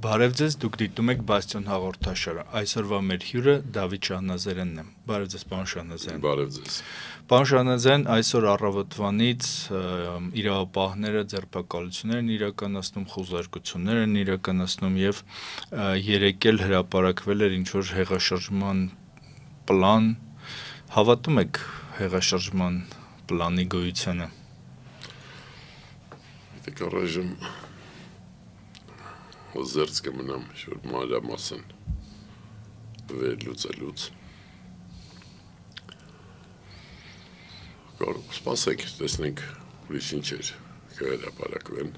Բարև ձեզ, դուք դիտում եք Բաստիոն հաղորդաշարը։ Այսօրվա մեր հյուրը Դավիթ Շահնազարյանն է։ Բարև ձեզ, պարոն Շահնազարյան։ Բարև ձեզ։ Պարոն Շահնազարյան, այսօր առավոտվանից իրավապահները ձերբակալություններ են իրականացնում, խուզարկություններ են իրականացնում եւ երեկ էլ հրապարակվել էր ինչ-որ հեղաշրջման պլան։ Հավատում եք հեղաշրջման պլանի գոյությանը։ Դեք առայժմ զերծ կմնամ շուր մանրամասն վերլուծելուց։ Կարող սպասեք, տեսնենք ուրիշ ինչեր կհրապարակվեն։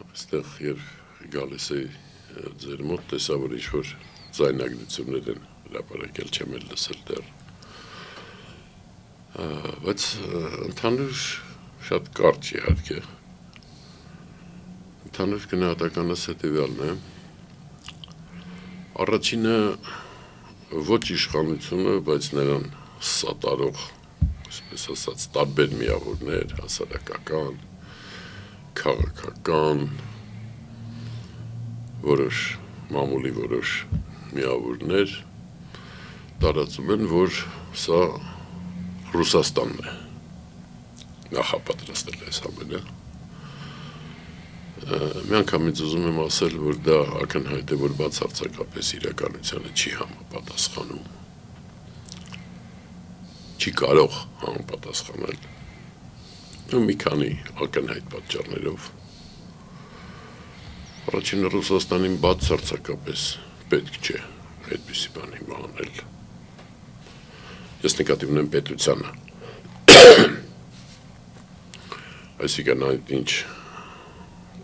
Այստեղ երբ գալիս է ձեր մոտ տեսա, որ ինչ-որ ձայնագրություններ են հրապարակել, չեմ էլ լսել դեռ։ Բայց ընդհանուր շատ կարճ իհարկե։ Ընդհանուր գնահատականս հետևյալն է։ Առաջինը ոչ իշխանությունը, բայց նրան սատարող, այսպես ասած, տարբեր միավորներ, հասարակական, քաղաքական, որոշ մամուլի որոշ միավորներ տարածում են, որ սա Ռուսաստանն է նախապատրաստել այս ամենը։ Մի անգամից ուզում եմ ասել, որ դա ակնհայտ է, որ բացարձակապես իրականությանը չի համապատասխանում։ Չի կարող համապատասխանել։ Մի քանի ակնհայտ պատճառներով։ Առաջինը Ռուսաստանին բացարձակապես պետք չէ այդպիսի բան հիմա անել։ Ես նկատի ունեմ պետությանը։ Այսինքն այդ ինչ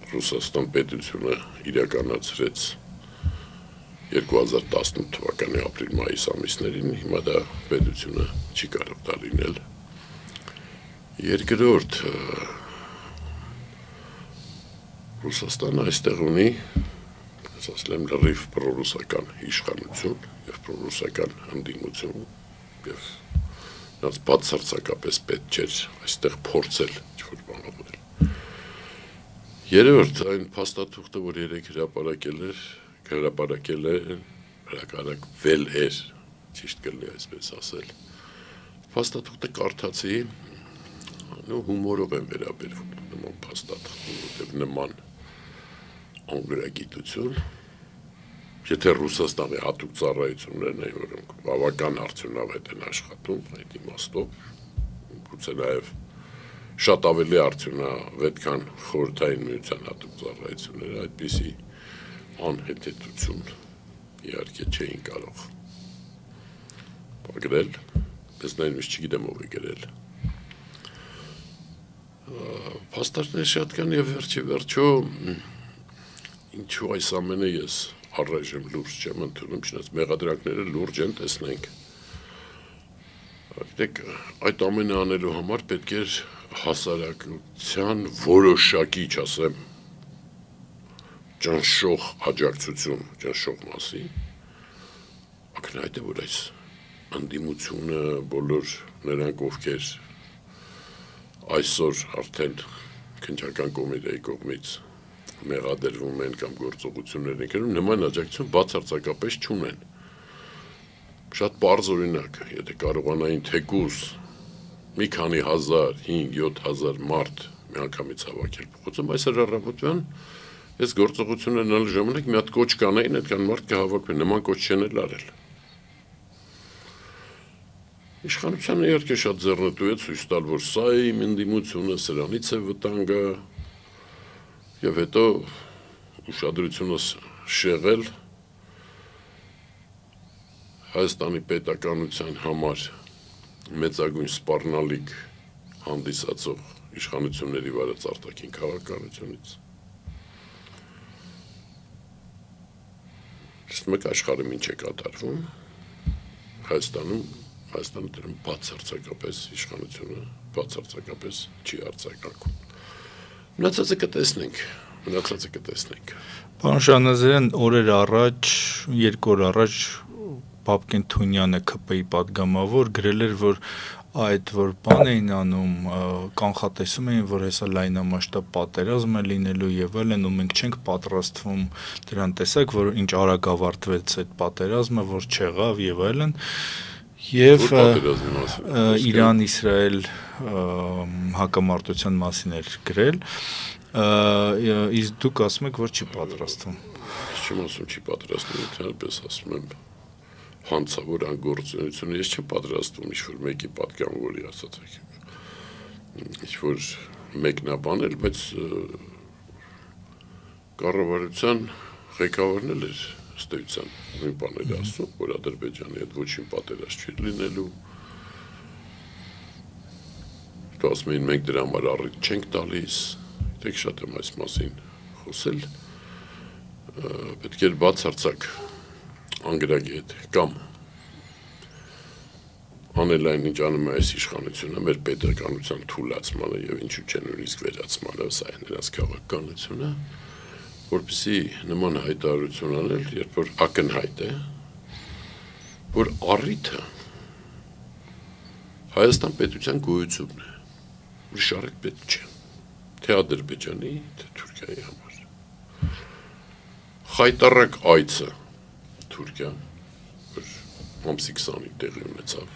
Ռուսաստան պետությունը իրականացրեց 2018 թվականի ապրիլ-մայիս ամիսներին, հիմա դա պետությունը չի կարող դա լինել։ Երկրորդ, Ռուսաստանը այստեղ ունի, ասել եմ, լրիվ պրոռուսական իշխանություն և պրոռուսական ընդդիմություն և նրանց բացարձակապես պետք չէր այստեղ փորձել ինչ-որ բան անել։ Երրորդ, այն փաստաթուղթը, որ երեկ հրապարակվել էր, ճիշտ կլինի այսպես ասել, փաստաթուղթը կարդացի, հումորով եմ վերաբերվում նման փաստաթղթին, որտեղ նման անգրագիտություն, եթե Ռուսաստանի հատուկ ծառայություններն են, որոնք բավական արդյունավետ են աշխատում, այդ իմաստով, գուցե նաև շատ ավելի արդյունավետ, քան խորհրդային միության հատուկ ծառայությունները, այդպիսի անհետեթություն իհարկե չէին կարող պատգրել, ես նույնիսկ չգիտեմ ով է գրել։ Փաստարկներ շատ կան եւ վերջո ինչու այս ամենը ես առայժմ լուրջ չեմ ընդունում, չնայած մեղադրանքները լուրջ են, տեսնենք։ Դեք այդ ամենը անելու համար պետք էր հասարակության որոշակի, չասեմ, ճնշող աջակցություն, ճնշող մասի, ակնհայտ է, որ այս ընդդիմությունը, բոլոր նրանք, ովքեր այսօր արդեն քննչական կոմիտեի կողմից մեղադրվում են կամ գործողություններ են կրում, նման աջակցություն բացարձակապես չունեն։ Շատ պարզ օրինակ, եթե կարողանային թեկուզ մի քանի հազար, 5-7 հազար մարդ մի անգամից հավաքել փողոցում, այսօր առավոտյան այս գործողություններն անելու ժամանակ մի հատ կոչ կանեին, այդքան մարդ կհավաքվեն, նման կոչ չեն էլ արել։ Իշխանությանը իհարկե շատ ձեռնտու է ցույց տալ, որ սա է իմ ընդդիմությունը, սրանից է վտանգը, եւ հետո ուշադրությունս շեղել Հայաստանի պետականության համար մեծագույն սպառնալիք հանդիսացող իշխանությունների վարած արտաքին քաղաքականությունից։ Մեկ աշխարհում ինչ է կատարվում, Հայաստանը դրան բացարձակապես իշխանությունը բացարձակապես չի արձագանքում։ Մնացածը կտեսնենք։ Պարոն Շահնազարյան, օրեր առաջ, 2 օր առաջ Պապկեն Թունյանը ՔՊ-ի պատգամավոր գրել էր, որ այդ որ բան էին անում, կանխատեսում էին, որ հեսա լայնամասշտաբ պատերազմ է լինելու եւ այլն, ու մենք չենք պատրաստվում դրան, տեսակ, որ ինչ արագ ավարտվեց այդ պատերազմը, որ չեղավ եւ այլն, եւ Իրան-Իսրայել հակամարտության մասին էր գրել, իսկ դուք ասում եք, որ չի պատրաստվում։ Չեմ ասում չի պատրաստվում, այլպես ասում եմ հանցավոր անգործունությունը ես չեմ պատրաստվում ինչ-որ մեկի պատգամավորի ասած ինչ-որ մեկնաբանել, բայց կառավարության ղեկավարն էլ էր ստույցան նույն բաները ասում, որ Ադրբեջանի հետ ոչինչ պատերազմ չի լինելու, դու ասում էին մենք դրա համար առիթ չենք տալիս, դեք շատ եմ այս մասին խոսել, պետք էր բացարձակ անգրագի հետ կամ անել այն ինչ անում է այս իշխանությունը մեր պետականության թուլացմանը եւ ինչու՞ չէ նույնիսկ վերացմանը, սա է նրանց քաղաքականությունը, որպեսզի նման հայտարարություն անել, երբ որ ակնհայտ է, որ առիթը Հայաստան պետության գոյությունն է, ուրիշ առիթ պետք չէ, թե Ադրբեջանի, թե Թուրքիայի համար։ Խայտառակ այցը Թուրքիա, որ ամսի 20-ին տեղի ունեցավ։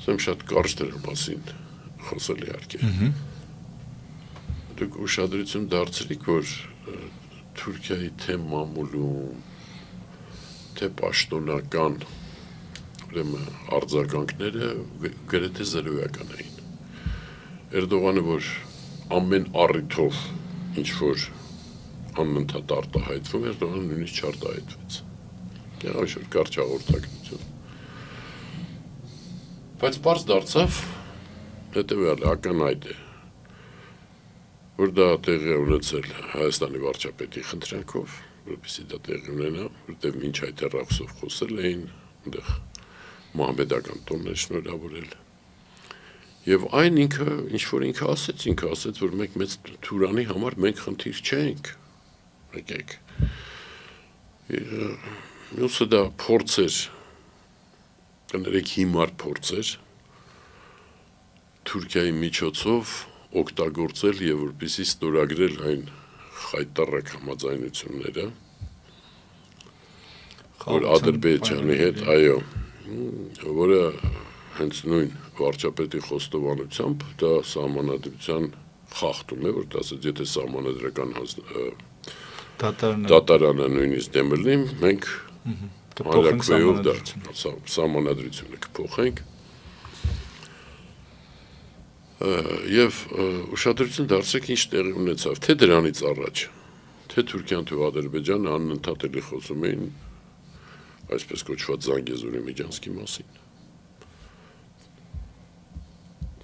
Սեմ շատ կարճ դրա մասին խոսել իհարկե։ Դուք ուշադրություն դարձրիք, որ Թուրքիայի թե մամուլում, թե պաշտոնական արձագանքները գրեթե զրոյական էին։ Էրդողանը, որ ամեն առիթով ինչ-որ անընդհատ արտահայտվում էր, դրան նույնիսկ չարտահայտվեց։ Եղավ ինչ-որ կարճ հաղորդակցություն։ Բայց պարզ դարձավ, հետևյալը ակնհայտ է, որ դա տեղի է ունեցել Հայաստանի վարչապետի խնդրանքով, որպեսզի դա տեղի ունենա, որտեղ մինչ այդ հեռախոսով խոսել էին, այնտեղ մահմեդական տոններ շնորհավորել։ Եվ այն ինքը, ինչ որ ինքը ասեց, որ մենք մեծ Թուրանի համար մենք խնդիր չենք։ Եկեք։ Մյուսը դա փորձ էր, կներեք հիմար փորձ էր, Թուրքիայի միջոցով օգտագործել եւ որպեսզի ստորագրել այն խայտառակ համաձայնությունները, որ Ադրբեջանի հետ, այո, որը հենց նույն վարչապետի խոստովանությամբ դա սահմանադրության խախտում է, որ դա ասած, եթե սահմանադրական դատարանը նույնիսկ դեմ լինի, մենք հանրակրվեով դա սահմանադրությունը կփոխենք եւ ուշադրություն դարձրեք ինչ տեղի ունեցավ, թե դրանից առաջ, թե Թուրքիան թե Ադրբեջանը անընդհատ էլի խոսում էին այսպես կոչված Զանգեզուրի Միջանցքի մասին։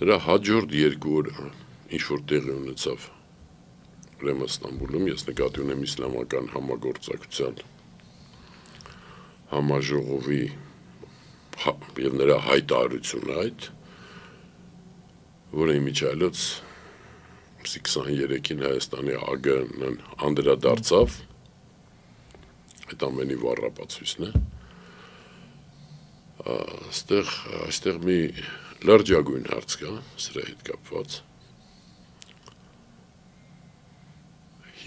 Դրա հաջորդ 2 օրը ինչ որ տեղի ունեցավ ուրեմն Ստամբուլում, ես նկատի ունեմ իսլամական համագործակցության համաժողովի եւ նրա հայտարարությունը այդ, որը իմիջիալոց 23-ին Հայաստանի ԱԳ-ն անդրադարձավ, այդ ամենի վառապացույցն է, այստեղ մի լրջագույն հարց կա, սրա հետ կապված,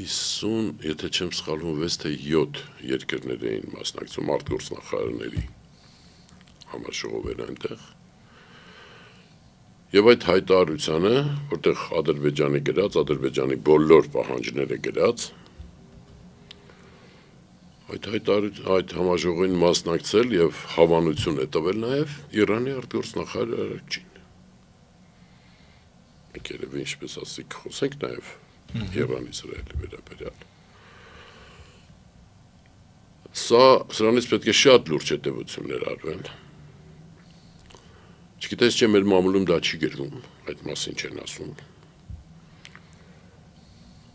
50, եթե չեմ սխալվում, 6 թե 7 երկրներ էին մասնակցում արտգործնախարարների համաժողովեր այնտեղ, եւ այդ հայտարարությանը, որտեղ Ադրբեջանի գրած, Ադրբեջանի բոլոր պահանջները գրած, այդ համաժողովին մասնակցել եւ հավանություն է տվել նաեւ Իրանի արտգործնախարար Արաքչին։ Մենք երևի ինչպես ասենք խոսենք նաեւ Իրան-Իսրայելի վերաբերյալ։ Սրանից պետք է շատ լուրջ հետևություններ արվեն։ Չգիտես չէ մեր մամուլում դա չի գրվում, այդ մասին չեն ասում։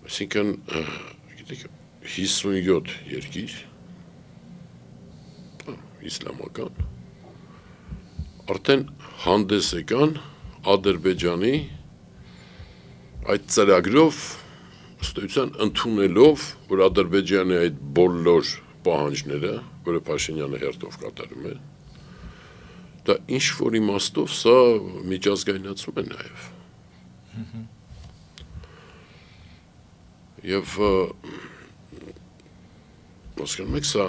Այսինքն, գիտեք, 57 երկիր, իսլամական, արդեն հանդես եկան Ադրբեջանի այդ ծրագրով, ըստեյության ընդունելով, որ Ադրբեջանի այդ բոլոր պահանջները, որը Փաշինյանը հերթով կատարում է, դա ինչ որ իմաստով սա միջազգայնացում է նաև։ Եվ հասկանում եք, սա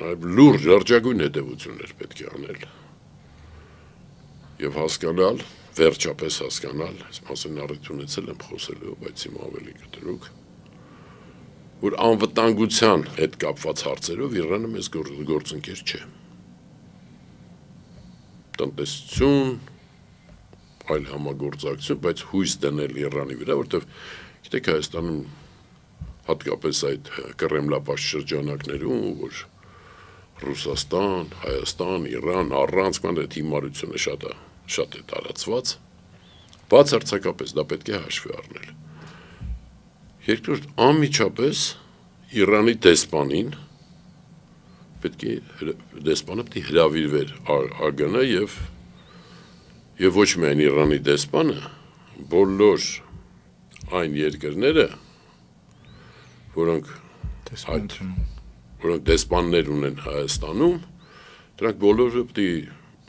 լուրջ աջակույն հետևություններ պետք է անել եւ հասկանալ, վերջապես հասկանալ, այս մասին առիթ ունեցել եմ խոսելու, բայց հիմա ավելի կտրուկ, որ անվտանգության հետ կապված հարցերով Իրանը մեզ գործընկեր չէ։ Տնտեսություն, այլ համագործակցություն, բայց հույս դնել Իրանի վրա, որտեղ գիտեք Հայաստանում հատկապես այդ կռեմլապաշտ շրջանակներում, որ Ռուսաստան, Հայաստան, Իրան, առանց այդ հիմարությունը շատ է տարածված, բացարձակապես դա պետք է հաշվի առնել։ Երկրորդ, անմիջապես Իրանի դեսպանին դեսպանը պետք է հրավիրվեր ԱԳՆ եւ ոչ միայն Իրանի դեսպանը, բոլոր այն երկրները, որոնք դեսպաններ ունեն Հայաստանում, դրանք բոլորը պետք է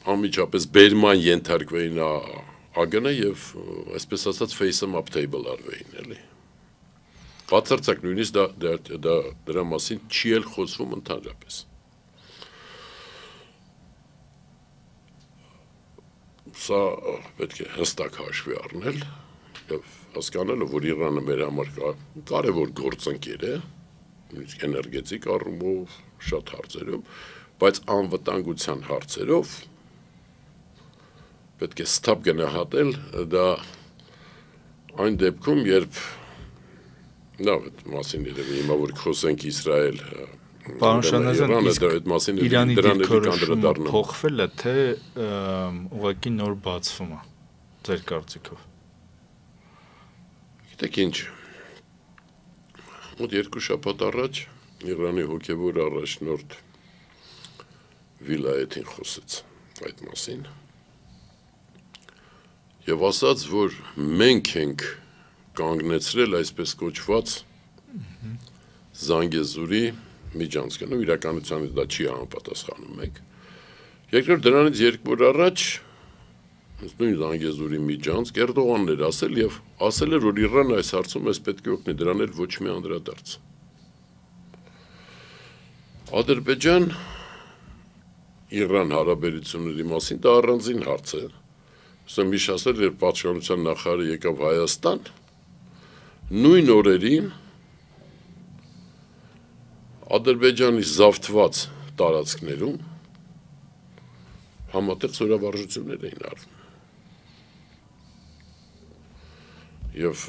անմիջապես բերման ենթարկվեին ԱԳՆ եւ այսպես ասած face-em up table արվեին, էլի։ Բացարձակ նույնիսկ դրա մասին չի էլ խոսվում ընդհանրապես։ Սա պետք է հստակ հաշվի առնել եւ հասկանալը, որ Իրանը մեր համար կարևոր գործընկեր է, նույնիսկ էներգետիկ առումով, շատ հարցերում, բայց անվտանգության հարցերով պետք է ստապ գնահատել դա այն դեպքում, երբ այդ մասին երևի հիմա որ խոսենք Իսրայել, Պարոն Շանազյան, իսկ Իրանի դիրքորոշումը փոխվել է, թե ուղղակի նոր բացվում է, ձեր կարծիքով։ Գիտեք ինչ, մոտ 2 շաբաթ առաջ Իրանի հոգևոր առաջնորդ Վիլայեթին խոսեց այդ մասին եւ ասաց, որ մենք ենք կանգնեցրել այսպես կոչված Զանգեզուրի միջանցքը, իրականությունից դա չի համապատասխանում մեկ։ Երկրորդ դրանից 2 օր առաջ նույն Զանգեզուրի միջանցք Էրդողանն էր ասել եւ ասել էր, որ Իրանը այս հարցում էս պետք է օգնի, դրան էլ ոչ մի անդրադարձ։ Ադրբեջան Իրան հարաբերությունների մասին դա առանձին հարց է։ Սա միշտ ասել էր պատասխանատվության նախարարը եկավ Հայաստան, նույն օրերին Ադրբեջանի զավթված տարածքներում համատեղ զորավարժություններ էին արվում։ Եվ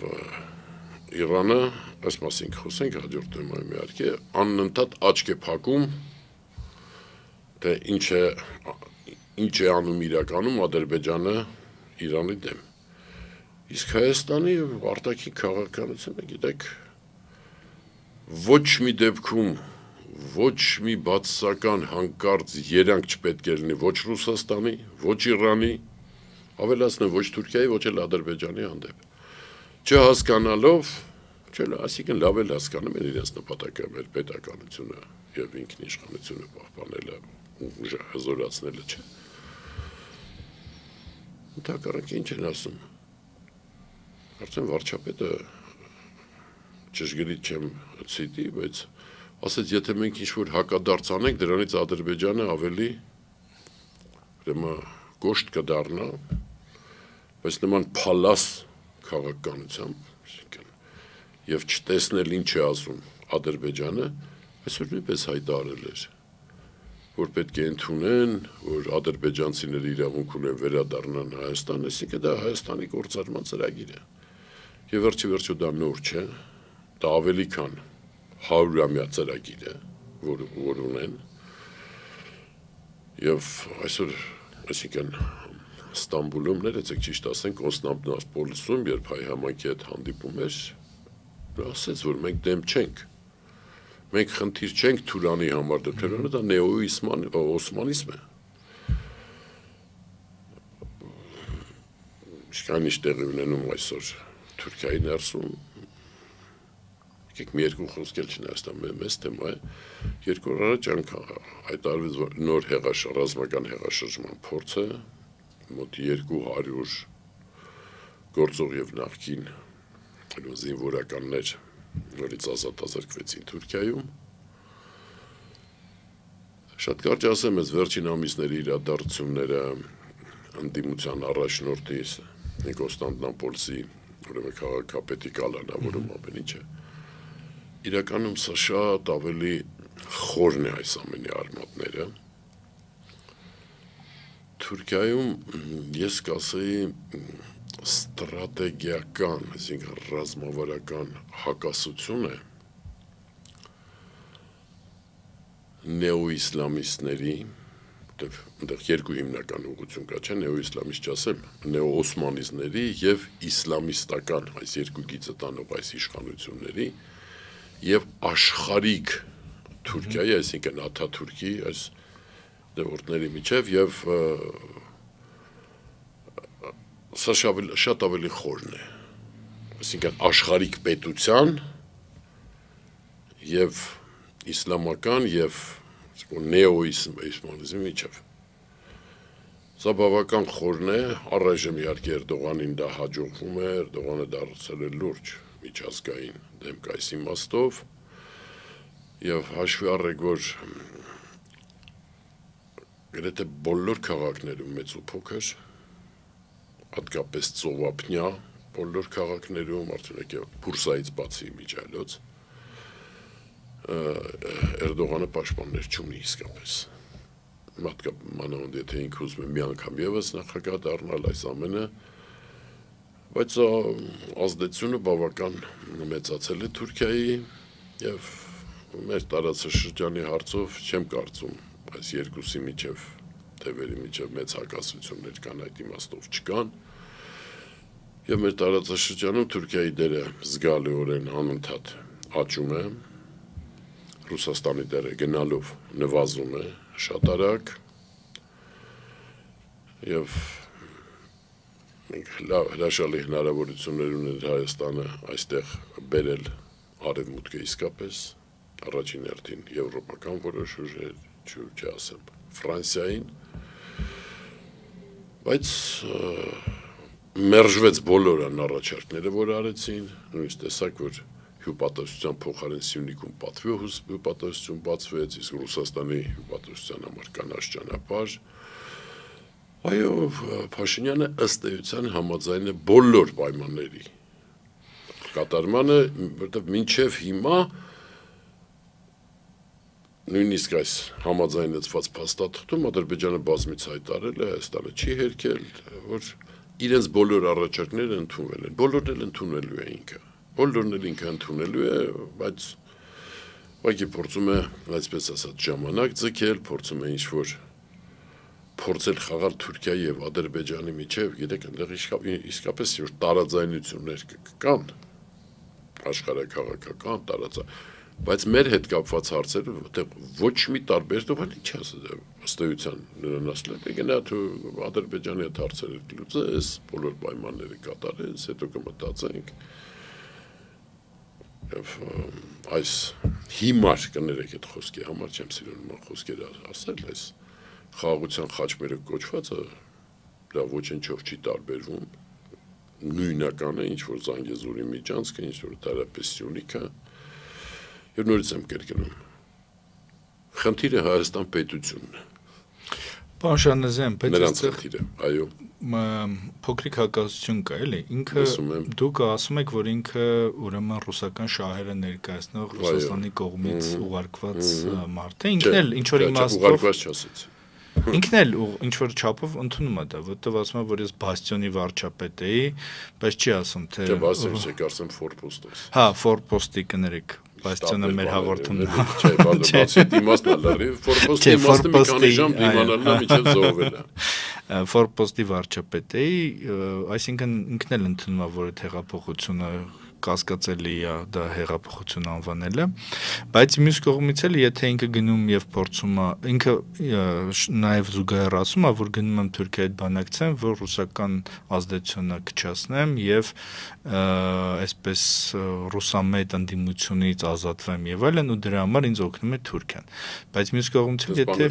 Իրանը, այս մասին խոսենք հաջորդ թեմայում իհարկե, անընդհատ աչք է փակում, թե ինչ է անում իրականում Ադրբեջանը Իրանի դեմ։ Իսկ Հայաստանի արտաքին քաղաքականությունը, գիտեք, ոչ մի դեպքում, ոչ մի բացասական հանկարծ երանգ չպետք է լինի ոչ Ռուսաստանի, ոչ Իրանի, ավելացնեմ ոչ Թուրքիայի, ոչ էլ Ադրբեջանի հանդեպ։ Չհասկանալով, այսինքն լավ էլ հասկանում են իրենց նպատակը, մեր պետականությունը եւ ինքնիշխանությունը պահպանելը, հզորացնելը չէ։ Ընդհակառակը ինչ են ասում։ Արդեն վարչապետը ճշգրիտ չեմ ցիտի, բայց ասեց, եթե մենք ինչ-որ հակադարձ անենք, դրանից Ադրբեջանը ավելի կոշտ կդառնա, բայց նման փալաս քաղաքականությամբ եւ չտեսնել ինչ է ասում Ադրբեջանը, այսօր նույնպես հայտարարել էր, որ պետք է ընդունեն, որ ադրբեջանցիները իրավունք ունեն վերադառնան Հայաստան, այսինքն դա Հայաստանի գործարման ծրագիր է։ Եվ վերջի դա նոր չէ, դա ավելի քան 100-ամյա ծրագիր է, որ ունեն, եւ այսօր, այսինքն Ստամբուլում, ներեցեք ճիշտ ասենք, Կոնստանդնուպոլիսում, երբ հայ համայնքի հետ հանդիպում էր, ասեց, որ մենք դեմ չենք, մենք խնդիր չենք Թուրանի համար, Թուրանը դա նեոօսմանիզմ է։ Իսկ այն ինչ տեղի ունենում այսօր Թուրքիայի ներսում, եկեք մի երկու խոսք էլ չնայստան մեծ թեմա է, 2 օր առաջ անգամ հայտարարվեց, որ նոր ռազմական հեղաշրջման փորձը մոտ 200 գործող եւ նախկին զինվորականներ նորից ազատազրկվեցին Թուրքիայում։ Շատ կարճ ասեմ, այս վերջին ամիսների իրադարձությունները ընդդիմության առաջնորդի Կոստանդնապոլսի ուրեմն քաղաքապետի կալանավորում ամեն ինչը իրականում սա շատ ավելի խորն է այս ամենի արմատները։ Թուրքիայում ես կասեի ստրատեգիական, այսինքն ռազմավարական հակասություն է նեոիսլամիստների, այնտեղ երկու հիմնական ուղղություն կա, չէ, նեոիսլամիստ չասեմ, նեոօսմանիստների եւ իսլամիստական այս երկու գիծը տանող այս իշխանությունների եւ աշխարհիկ Թուրքիայի, այսինքն Աթաթուրքի այս դեպորտների միջև եւ սա շատ ավելի խորն է, այսինքն աշխարհիկ պետության եւ իսլամական եւ նեոիսլամիզմի միջև։ Սա բավական խորն է, առայժմ իհարկե Էրդողանին դա հաջողվում է, Էրդողանը դարձել է լուրջ միջազգային դեմք այս իմաստով եւ հաշվի առեք, որ գրեթե բոլոր քաղաքներում մեծ ու փոքր, հատկապես ծովափնյա բոլոր քաղաքներում, արդյունք Բուրսայից բացի միջայլոց Էրդողանը պաշտպաններ չունի իսկապես։ Մանավանդ եթե ինքը ուզում է մի անգամ եւս նախագահ դառնալ այս ամենը, բայց ազդեցությունը բավական մեծացել է Թուրքիայի եւ մեր տարածաշրջանի հարցով չեմ կարծում այս երկուսի միջև թևերի միջև մեծ հակասություններ կան, այդ իմաստով չկան։ Եվ մեր տարածաշրջանում Թուրքիայի դերը զգալիորեն անընդհատ աճում է, Ռուսաստանի դերը գնալով նվազում է շատ արագ եւ մենք հրաշալի հնարավորություններ ունենք Հայաստանը այստեղ բերել արևմուտքը իսկապես առաջին հերթին եվրոպական որոշ ուժեր, չասեմ Ֆրանսիային, բայց մերժվեց բոլոր առաջարկները, որ արեցին, նույնիսկ տեսակ, որ հյուպատոսության փոխարեն Սյունիքում պատվի հյուպատոսություն բացվեց, իսկ Ռուսաստանի հյուպատոսության համար կանաչ ճանապարհ։ Այո, Փաշինյանը ըստ էության համաձայն է բոլոր պայմանների կատարմանը, որտեղ մինչև հիմա նույնիսկ այս համաձայնեցված փաստաթղթում Ադրբեջանը բազմից հայտարարել է, Հայաստանը չի հերքել, որ իրենց բոլոր առաջարկները ընդունվել են, բոլորն էլ ընդունելու է ինքը։ Բոլորն էլ ինքը ընդունելու է, բայց ուղղակի փորձում է, այսպես ասած, ժամանակ ձգել, փորձում է ինչ-որ փորձել խաղալ Թուրքիայի եւ Ադրբեջանի միջև, գիտեք, այնտեղ իսկապես որ տարաձայնություններ կան, աշխարհաքաղաքական բայց մեր հետ կապված հարցերը, որտեղ ոչ մի տարբերություն ինչ ասած, ըստ էության նրան ասել է, գնա դու Ադրբեջանի հետ հարցերը լուծես, բոլոր պայմանները կատարես, հետո կմտածենք այս հիմար կներեք այդ խոսքի համար չեմ սիրում խոսքերը ասել, այս խաղաղության խաչմերը կոչվածը դա ոչնչով չի տարբերվում, նույնական է, ինչ որ Զանգեզուրի միջանցքը, ինչ որ տարապես Սյունիքը, եւ նորից եմ կերկնում։ Խնդիրը Հայաստան պետությունն է։ Պարոն Շանազյան, բայց այստեղ այո փոքրիկ հակասություն կա, էլի, ինքը դուք ասում եք, որ ինքը ուրեմն ռուսական շահերը ներկայացնող Ռուսաստանի կողմից ուղարկված մարդ է, ինքն էլ ինչ որ իմաստով ուղարկված չասեց։ Ինքն էլ ինչ որ չափով ընդունում է դա, որտեղ ասում է, որ ես Բաստիոնի վարչապետ էի, բայց չի ասում թե Չէ, Բաստիոնի չէ, կարծեմ Ֆորպոստով։ Հա, Ֆորպոստի կներեք Բաստիոնը մեր հաղորդումն է։ Չէ, բացի դիմացն է լրիվ, Ֆորպոստի իմաստը մի քանի ժամ դիմանալն է միջև զոհվել է։ Ֆորպոստի վարչապետ էի, այսինքն ինքն էլ ընդունում է, որ այդ հեղափոխությունը կասկածելի է դա հեղափոխություն անվանելը, բայց մյուս կողմից էլ եթե ինքը գնում եւ փորձում է, ինքը նաեւ զուգահեռացում է, որ գնում եմ Թուրքիայի հետ բանակցեմ, որ ռուսական ազդեցությունը կչացնեմ եւ այսպես ռուսամետ ընդդիմությունից ազատվեմ եւ այլն, ու դրա համար ինձ օգնում է Թուրքիան։ Բայց մյուս կողմից եթե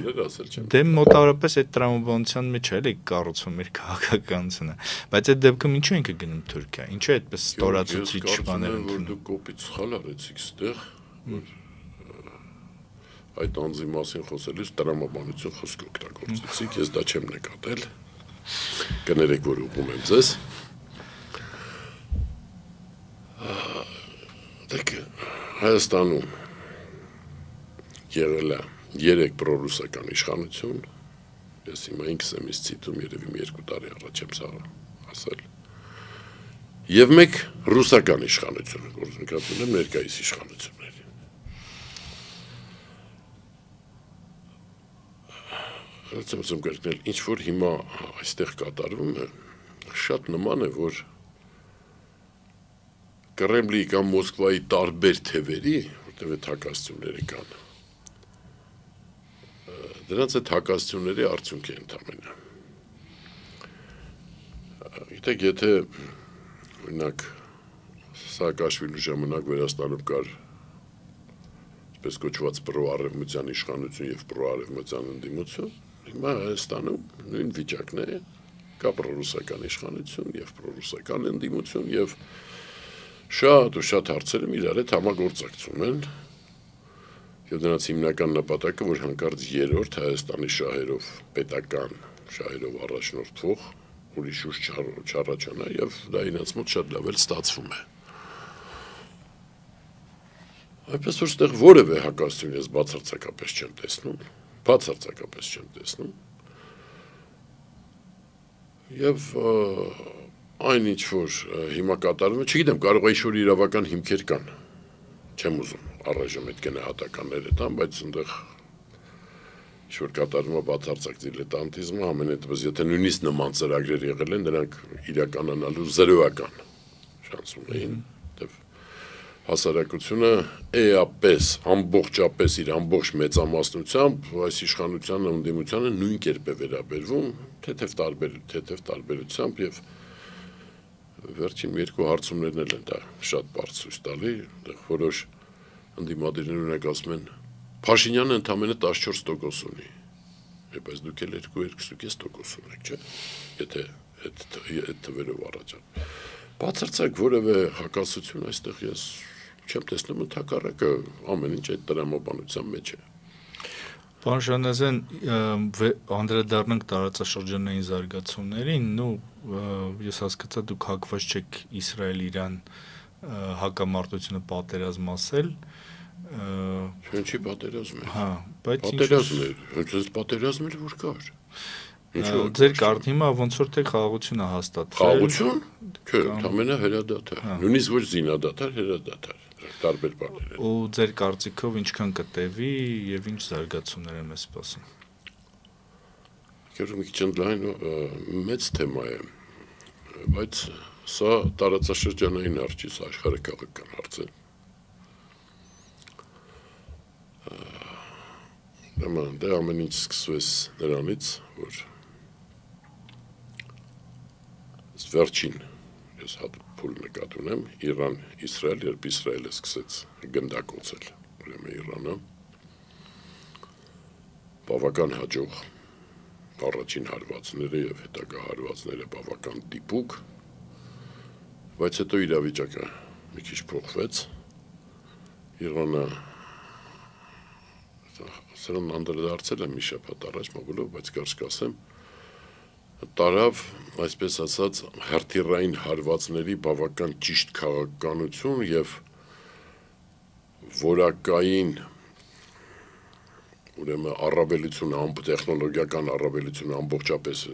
դե մոտավորապես այդ տրամաբանության մեջ էլի կառուցվում իր քաղաքականությունը, բայց այդ դեպքում ինչու ինքը գնում Թուրքիա, ինչու այդպես ստորացուցիչ բաներ են, որ դուք կոպիտ սխալ արեցիք ստեղ, որ այդ անձի մասին խոսելուց տրամաբանություն խոսք օգտագործեցիք, ես դա չեմ նկատել, կներեք, որ ուղղում եմ ձեզ։ Դեք Հայաստանում եղել է 3 պրոռուսական իշխանություն, ես հիմա ինքս եմ իս ցիտում, երևի 2 տարի առաջ եմ սա ասել, եւ 1 ռուսական իշխանություն, գործընկերություն եմ ներկայիս իշխանությունների։ Հրացեմ կրկնել, ինչ որ հիմա այստեղ կատարվում է, շատ նման է, որ Կրեմլի կամ Մոսկվայի տարբեր թևերի, որտեղ այդ հակասությունները կան, դրանց այդ հակասությունների արդյունք է ընդամենը։ Գիտեք, եթե օրինակ Սաակաշվիլու ժամանակ Վրաստանում կար այսպես կոչված պրոարևմտյան իշխանություն եւ պրոարևմտյան ընդդիմություն, հիմա Հայաստանում նույն վիճակն է, կա պրոռուսական իշխանություն եւ պրոռուսական ընդդիմություն եւ շատ հարցերում իրար հետ համագործակցում են եւ նրանց հիմնական նպատակը, որ հանկարծ երրորդ Հայաստանի շահերով պետական շահերով առաջնորդվող ուրիշ ուժ չառաջանա եւ դա իրենց մոտ շատ լավ էլ ստացվում է։ Այնպես որ ստեղ որևէ հակասություն ես բացարձակապես չեմ տեսնում։ Եվ այն ինչ որ հիմա կատարվում է, չգիտեմ, կարող է ինչ-որ իրավական հիմքեր կան, չեմ ուզում առայժմ այդ գնահատականները տամ, բայց այնտեղ ինչ-որ կատարվում է բացարձակ դիլետանտիզմը, ամենատիպս, եթե նույնիսկ նման ծրագրեր եղել են, նրանք իրականանալու զրոյական շանս ունեին, դեպ հասարակությունը էապես, ամբողջապես իր ամբողջ մեծամասնությամբ այս իշխանության ընդդիմությանը նույն կերպ է վերաբերվում, թեթև տարբերությամբ եւ վերջին 2 հարցումներն էլ են դա շատ բարձ ցույց տալի, որոշ ընդդիմադիրներ ունենք ասում են Փաշինյանը ընդամենը 14% ունի, բայց դուք էլ 2-2.5% ունեք, չէ՞, եթե այդ թվերով առաջան։ Բացարձակ որևէ հակասություն այստեղ ես չեմ տեսնում, ընդհակառակը ամեն ինչ այդ տրամաբանության մեջ է։ Պարոն Շանազյան, անդրադառնանք տարածաշրջանային զարգացումներին, ես հասկացա դուք հակված չեք Իսրայել-Իրան հակամարտությունը պատերազմ ասել։ Ինչի պատերազմ է։ Հա, բայց պատերազմ էր որ կար։ Ձեր կարդ հիմա ոնց որ թե խաղաղություն է հաստատվել։ Խաղաղություն։ Չէ, ամենա հրադադար։ Նույնիսկ ոչ զինադադար, հրադադար։ Տարբեր բաներ են։ Ու ձեր կարծիքով ինչքան կտևի եւ ինչ զարգացումներ են մեզ սպասում։ Մի քիչ ընդլայն մեծ թեմա է, բայց սա տարածաշրջանային հարց չի, սա աշխարհակաղակական հարց է։ Դե ամեն ինչ սկսվեց նրանից, որ վերջին ես փուլ նկատ ունեմ Իրան-Իսրայել, երբ Իսրայելը սկսեց գնդակոծել, ուրեմն Իրանը բավական հաջող առաջին հարվածները եւ հետագա հարվածները բավական դիպուկ, բայց հետո իրավիճակը մի քիչ փոխվեց, Իրանը սրան անդրադարձել եմ մի շաբաթ առաջ մոգելով, բայց կարճ կասեմ, տարավ, այսպես ասած, հրթիռային հարվածների բավական ճիշտ քաղաքականություն եւ որակային ուրեմն առավելություն, տեխնոլոգիական առավելություն ամբողջապես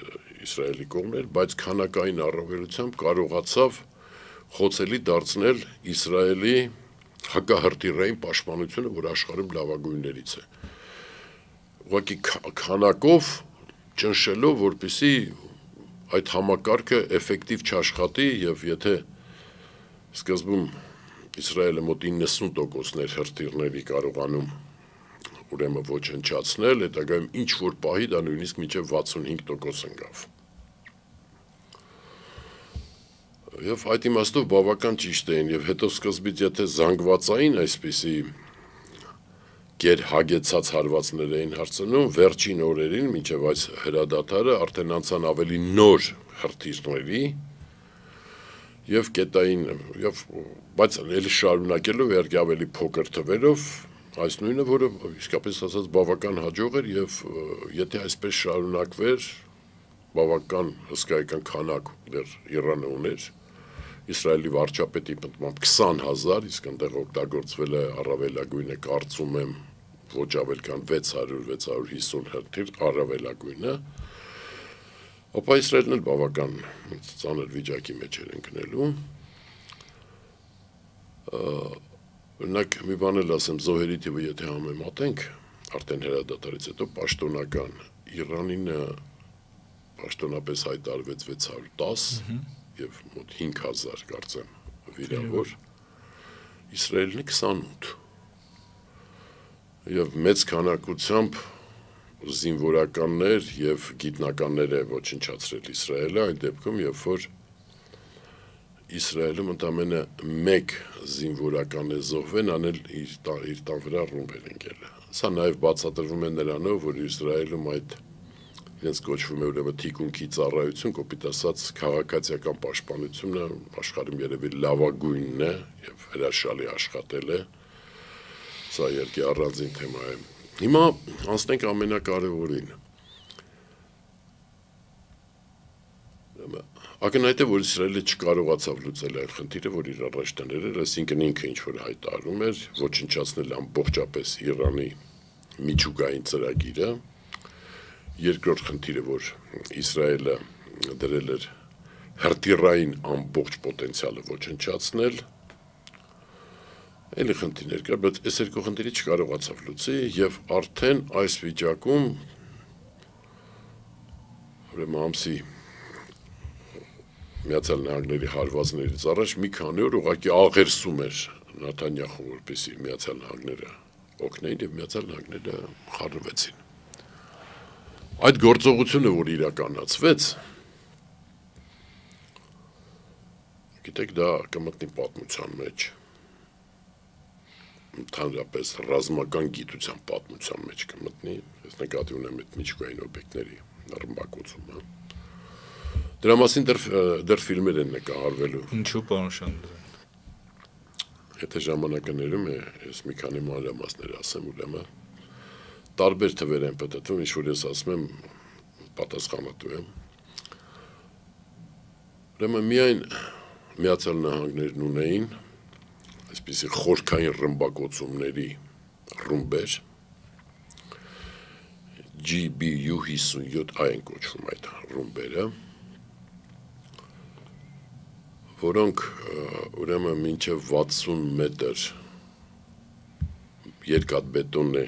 Իսրայելի կողմն էր, բայց քանակային առավելությամբ կարողացավ խոցելի դարձնել Իսրայելի հակահրթիռային պաշտպանությունը, որ աշխարհում լավագույններից է։ Ուղղակի քանակով ճնշելով, որպեսզի այդ համակարգը էֆեկտիվ չաշխատի եւ եթե սկզբում Իսրայելը մոտ 90%-ներ հրթիռների կարողանում ուրեմն ոչնչացնել, հետագայում ինչ որ պահի դա նույնիսկ մինչև 65% ընկավ։ Եվ այդ իմաստով բավական ճիշտ էին, եւ հետո սկզբից եթե զանգվածային այսպիսի գերհագեցած հարվածներ էին հարցնում, վերջին օրերին մինչև այս հրադադարը արդեն անցան ավելի նոր հրթիռների եւ կետային բայց ելի շարունակելով իհարկե ավելի փոքր թվերով այս նույնը, որը իսկապես ասած բավական հաջող էր եւ եթե այսպես շարունակվեր բավական հսկայական քանակ դեռ Իրանը ուներ Իսրայելի վարչապետի պատմամբ 20,000, իսկ այնտեղ օգտագործվել է առավելագույնը կարծում եմ ոչ ավել քան 600-650 հրթիռ առավելագույնը ապա Իսրայելն էլ բավական ծանր վիճակի մեջ էր ընկնելու Օրինակ մի բան էլ ասեմ զոհերի թիվը եթե համեմատենք արդեն հրադադարից հետո պաշտոնական Իրանինը պաշտոնապես հայտարարվեց 610 եւ մոտ 5000 կարծեմ վիրավոր Իսրայելն 28 եւ մեծ քանակությամբ զինվորականներ եւ գիտնականներ է ոչնչացրել Իսրայելը այդ դեպքում երբ որ Իսրայելում ընդամենը 1 զինվորական է զոհվել անել իր տան վրա ռումբ էր ընկել սա նաեւ բացատրվում է նրանով որ Իսրայելում այդ Իրենց կոչվում է ուրեմն թիկունքի ծառայություն, կոպիտ ասած քաղաքացիական պաշտպանությունը աշխարհում երևի լավագույնն է եւ հրաշալի աշխատել է։ Սա իհարկե առանձին թեմա է։ Հիմա անցնենք ամենակարևորին։ Ակնհայտ է, որ Իսրայելը չկարողացավ լուծել այդ խնդիրը, որ իր առաջ դնել էր, այսինքն ինքը ինչ որ հայտարարում էր, ոչնչացնել ամբողջապես Իրանի միջուկային ծրագիրը Երկրորդ խնդիրը, որ Իսրայելը դրել էր հրթիռային ամբողջ պոտենցիալը ոչնչացնել, էլի խնդիրներ կար, բայց այս երկու խնդիրը չկարողացավ լուծի եւ արդեն այս վիճակում ուրեմն ամսի Միացյալ Նահանգների հարվածներից առաջ մի քանի օր ուղղակի աղերսում էր Նեթանյախու, որպեսզի Միացյալ Նահանգները օգնեին եւ Միացյալ Նահանգները խառնվեցին։ Այդ գործողությունը, որ իրականացվեց, գիտեք, դա կմտնի պատմության մեջ, ընդհանրապես ռազմական գիտության պատմության մեջ կմտնի, ես նկատի ունեմ այդ միջուկային օբյեկտների ռմբակոծումը։ Դրա մասին դեռ ֆիլմեր են նկարահանվելու։ Ինչու պարոն Շանդրյան։ Եթե ժամանակը ներում է, ես մի քանի մանրամասներ ասեմ, ուրեմն տարբեր թվեր են պատտվում, ինչ որ ես ասում եմ, պատասխանատու եմ։ Ուրեմն միայն Միացյալ Նահանգներն ունեին այսպիսի խորքային ռմբակոծումների ռումբեր GBU-57 այն կոչվում այդ ռումբերը, որոնք ուրեմն մինչև 60 մետր երկաթբետոնե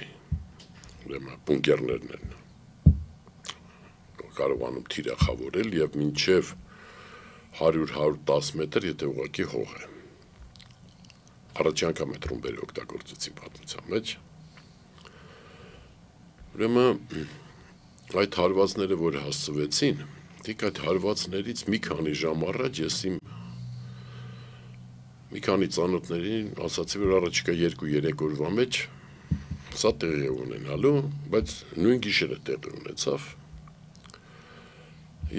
ուրեմն բունկերներն են կարողանում թիրախավորել եւ մինչեւ 100-110 մետր եթե ուղղակի հող է։ Առաջի անգամ այդ ռումբերը օգտագործեցին պատմության մեջ։ Ուրեմն այդ հարվածները, որ հասցվեցին, դիք այդ հարվածներից մի քանի ժամ առաջ ես իմ մի քանի ծանոթներին ասացի, որ առաջիկա 2-3 օրվա մեջ սա տեղի է ունենալու, բայց նույն գիշերը տեղի ունեցավ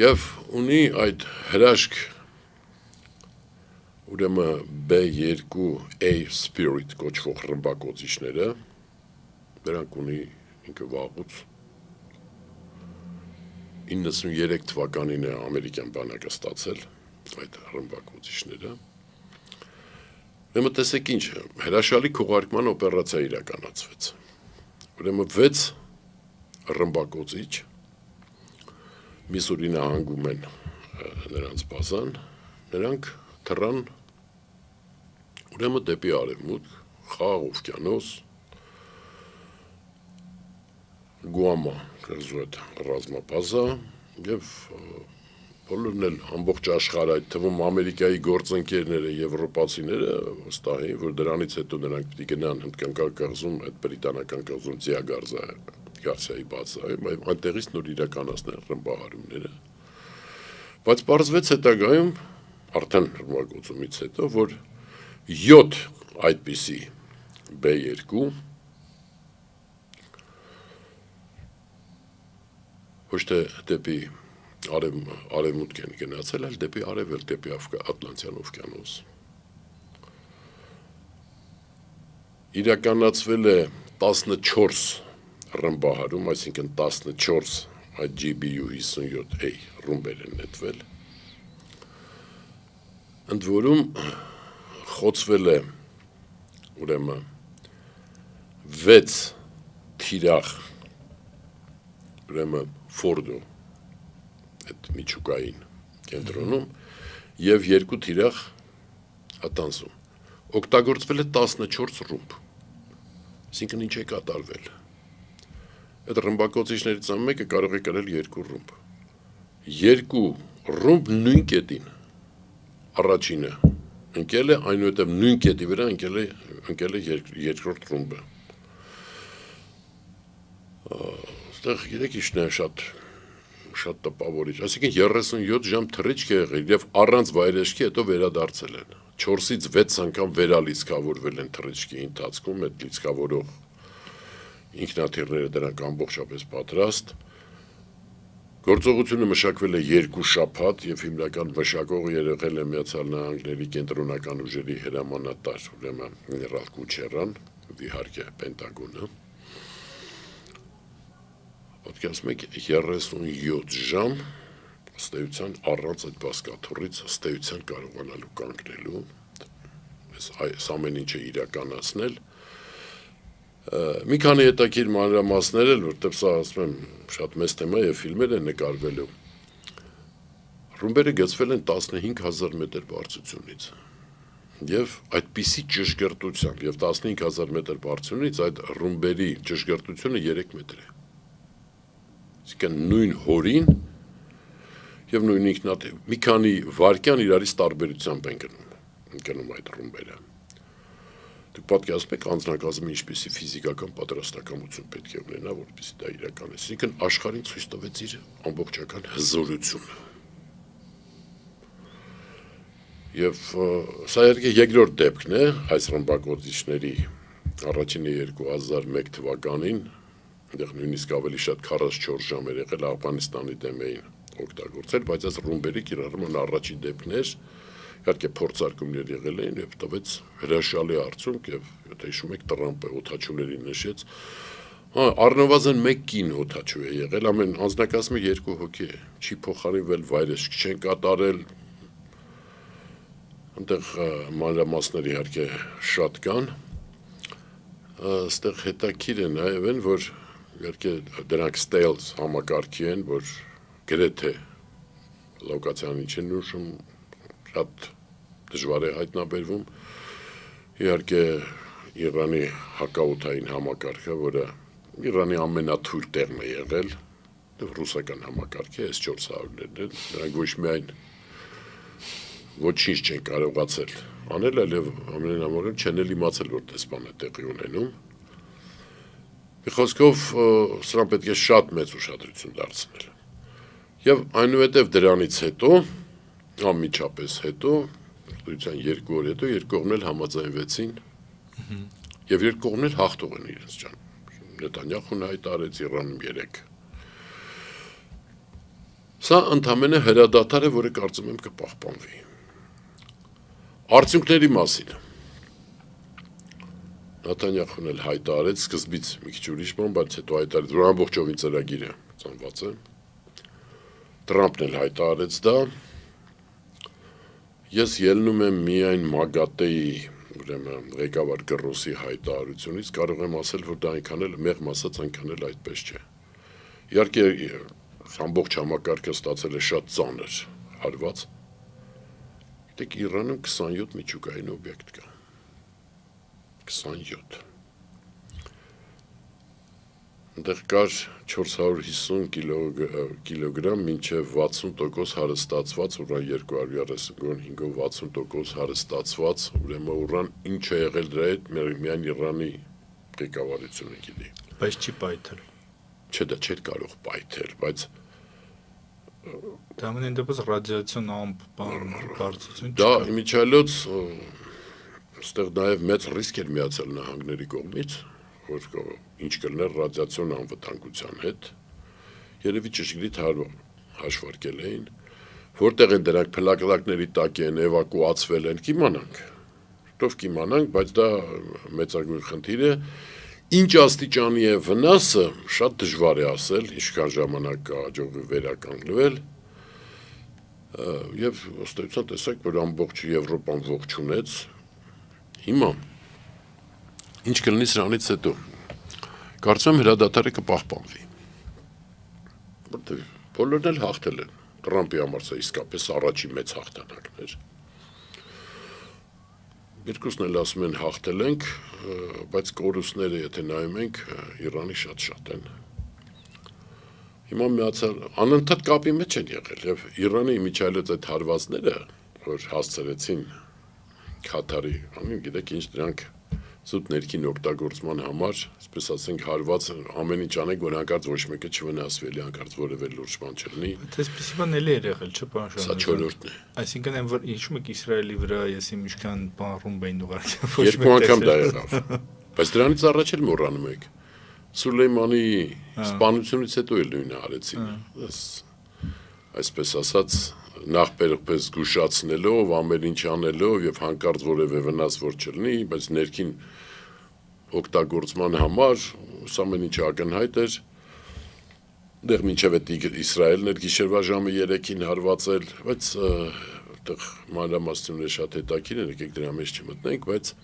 եւ ունի այդ հրաշք ուրեմն B2A Spirit կոչվող ռմբակոծիչները դրանք ունի ինքը վաղուց 93 թվականին է ամերիկյան բանակը ստացել այդ ռմբակոծիչները Ուրեմն տեսեք ինչ, հրաշալի քողարկման օպերացիա իրականացվեց։ Ուրեմն 6 ռմբակոծիչ Միսուրի նահանգում են նրանց բազան, նրանք թռան ուրեմն դեպի արևմուտք, Խաղաղ օվկիանոս, Գուամա կղզու այդ ռազմաբազա եւ բոլորն էլ ամբողջ աշխարհը, այդ թվում Ամերիկայի գործընկերները, եվրոպացիները վստահ էին, որ դրանից հետո նրանք պիտի գնան հնդկական կղզում, այդ բրիտանական կղզում Գարսիայի բացահայտում, այնտեղից նոր իրականացնել ռմբահարումները։ Բայց պարզվեց հետագայում, արդեն ռմբակոծումից հետո, որ 7 այդպիսի B2 ոչ թե դեպի արևմուտք են գնացել, այլ դեպի արևել, դեպի Ատլանտյան օվկիանոս։ Իրականացվել է 14 ռմբահարում, այսինքն 14 այդ GBU-57A ռումբեր են նետվել, ընդ որում խոցվել է ուրեմն 6 թիրախ ուրեմն Ֆորդո այդ միջուկային կենտրոնում եւ 2 թիրախ Ատանսում։ Օգտագործվել է 14 ռումբ։ Այսինքն ինչ է կատարվել։ Այդ ռմբակոծիչներից մեկը կարող է կրել 2 ռումբ։ 2 ռումբ նույն կետին։ Առաջինը ընկել է, այնուհետև նույն կետի վրա ընկել է երկրորդ ռումբը։ Այստեղ գիտեք ինչն է շատ տպավորիչ, այսինքն 37 ժամ թռիչք է եղել եւ առանց վայրեջքի հետո վերադարձել են։ 4-ից 6 անգամ վերալիցքավորվել են թռիչքի ընթացքում, այդ լիցքավորող ինքնաթիռները դրանք ամբողջապես պատրաստ։ Գործողությունը մշակվել է 2 շաբաթ եւ հիմնական մշակողը եղել է Միացյալ Նահանգների կենտրոնական ուժերի հրամանատար, ուրեմն գեներալ Կուչերան, իհարկե Պենտագոնը։ Պատկերացնեք 37 ժամ ըստ էության առանց այդ բասկաթոռից ըստ էության կարողանալու կանգնելու, այս ամեն ինչը իրականացնել։ Մի քանի հետաքրքիր մանրամասներ էլ, որտեղ սա ասում եմ շատ մեծ թեմա եւ ֆիլմեր են նկարվելու։ Ռումբերը գծվել են 15000 մետր բարձրությունից։ Եվ այդպիսի ճշգրտությամբ եւ 15000 մետր բարձրությունից այդ ռումբերի ճշգրտությունը 3 մետր է։ Այսինքն նույն հորին եւ նույն ինքնաթիռ մի քանի վայրկյան իրարից տարբերությամբ են գնում այդ ռումբերը։ Դուք պատկերացնում եք անձնակազմը ինչպիսի ֆիզիկական պատրաստակամություն պետք է ունենա, որպեսզի դա իրականացնի, այսինքն աշխարհին ցույց տվեց իր ամբողջական հզորությունը։ Եվ սա երկրորդ դեպքն է այս ռմբակոծիչների առաջինը 2001 թվականին, այնտեղ նույնիսկ ավելի շատ 44 ժամ էր եղել Աֆղանստանի դեմ էին օգտագործել, բայց այս ռումբերի կիրառման առաջին դեպքն էր, իհարկե փորձարկումներ եղել էին եւ տվեց հրաշալի արդյունք եւ եթե հիշում եք Տրամպը օդաչուներին նշեց, առնվազն 1 կին օդաչու է եղել, ամեն անձնակազմը 2 հոգի է, չի փոխարինվել վայրեջք չեն կատարել, այնտեղ մանրամասներ իհարկե շատ կան, այստեղ հետաքրքիր է նաեւ են, որ իհարկե դրանք stealth համակարգի են, որ գրեթե լոկացիան ինչ են նշում, շատ դժվար է հայտնաբերվում, իհարկե Իրանի հակաօդային համակարգը, որը Իրանի ամենաթույլ տեղն է եղել, ռուսական համակարգ է, S-400-ներն են, նրանք ոչ միայն ոչինչ չեն կարողացել անել, այլև ամենամեծ չեն էլ իմացել, որ դեսպան է տեղի ունենում։ Մի խոսքով սրան պետք է շատ մեծ ուշադրություն դարձնել։ Եվ այնուհետև դրանից հետո, անմիջապես հետո, ըստության 2 օր հետո երկու կողմն էլ համաձայնվեցին եւ երկու կողմն էլ հաղթող են իրենց ջան։ Նետանյախուն հայտարարեց Իրանում 3։ Սա ընդամենը հրադադար է, որը կարծում եմ կպահպանվի։ Արդյունքների մասին Նետանյախուն էլ հայտարարեց սկզբից մի քիչ ուրիշ բան, բայց հետո հայտարարեց, որ ամբողջովին ծրագիրը ծանված է։ Տրամպն էլ հայտարարեց դա։ Ես ելնում եմ միայն ՄԱԳԱՏԵ-ի ուրեմն ղեկավար Գրոսի հայտարարությունից, կարող եմ ասել, որ դա այնքան էլ մեղմ ասած այնքան էլ այդպես չէ։ Իհարկե ամբողջ համակարգը ստացել է շատ ծանր հարված։ Գիտեք, Իրանում 27 միջուկային օբյեկտ կա։ 27։ Այնտեղ կար 450 կիլոգրամ մինչև 60% հարստացված, ուրան 235-ով 60% հարստացված, ուրեմն ուրան ինչ է եղել դրա հետ, միայն Իրանի ղեկավարությունը գիտի։ Բայց չի պայթել։ Չէ, դա չէր կարող պայթել, բայց դա ամեն դեպս ռադիացիոն ամբարձություն դա իմիջիայլոց այստեղ նաև մեծ ռիսկ էր Միացյալ Նահանգների կողմից, որ ինչ կլներ ռադիացիոն անվտանգության հետ, երևի ճշգրիտ հաշվարկել էին, որտեղ են դրանք փլակլակների տակ են, էվակուացվել են, կիմանանք, շուտով կիմանանք, բայց դա մեծագույն խնդիր է, ինչ աստիճանի է վնասը, շատ դժվար է ասել, ինչքան ժամանակ կա հաջողվի վերականգնվել, եւ ըստեյության տեսակ, որ ամբողջ Եվրոպան ողջունեց, հիմա ինչ կլինի սրանից հետո, կարծում եմ հրադադարը կպահպանվի, որտեղ բոլորն էլ հաղթել են, Տրամպի համար սա իսկապես առաջի մեծ հաղթանակն էր, երկուսն էլ ասում են հաղթել ենք, բայց կորուստները եթե նայում ենք, Իրանի շատ են, հիմա միացյալ անընդհատ կապի մեջ են եղել եւ Իրանի իմիջիայլոց այդ հարվածները, որ հասցրեցին Քաթարի, գիտեք ինչ դրանք զուտ ներքին օգտագործման համար, այսպես ասենք հարված ամեն ինչ անենք, որ հանկարծ ոչ մեկը չվնասվի, հանկարծ որևէ լուրջ բան չլինի։ Այսպեսի բան էլի էր եղել, չէ՞ պարոն Շահյան։ Սա չորրորդն է։ Այսինքն այն որ հիշում եք Իսրայելի վրա ես ինչքան բան ռումբ էին ուղարկել։ Երկու անգամ դա եղավ։ Բայց դրանից առաջ էլ մոռանում եք։ Սուլեյմանի սպանությունից հետո էլ նույնը արեցին։ Այսպես ասած նախ պես զգուշացնելով, ամեն ինչ անելով եւ հանկարծ որևէ վնաս որ չլինի, բայց ներքին օգտագործման համար ամեն ինչը ակնհայտ էր։ Դեռ մինչև այդ Իսրայելն էր գիշերվա ժամը 3-ին հարվածել, բայց այդտեղ մանրամասնությունները շատ հետաքրքիր են, եկեք դրա մեջ չմտնենք, բայց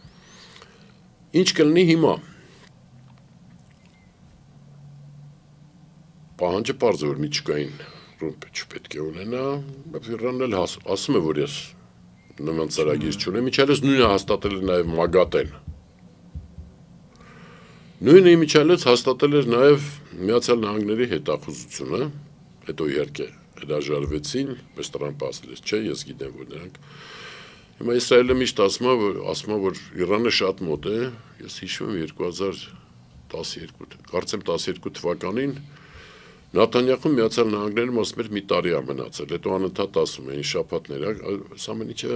ինչ կլինի հիմա։ Պահանջը պարզ է, որ միջուկային ռումբ չպետք է ունենա, բայց Իրանն էլ ասում է, որ ես նման ծրագիր չունեմ, իջալից նույնը հաստատել է նաև Մագատեն։ Նույնը իմիջալից հաստատել էր նաև Միացյալ Նահանգների հետախուզությունը, հետո իհարկե հրաժարվեցին, պես Տրամպը ասել է, չէ, ես գիտեմ, որ նրանք։ Հիմա Իսրայելը միշտ ասում է, որ Իրանը շատ մոտ է, ես հիշում եմ 2012, կարծեմ 12 թվականին Նաթանյախում Միացյալ Նահանգներում ասում էր մի տարի է մնացել, հետո անընդհատ ասում էին շաբաթներ, այս ամեն ինչը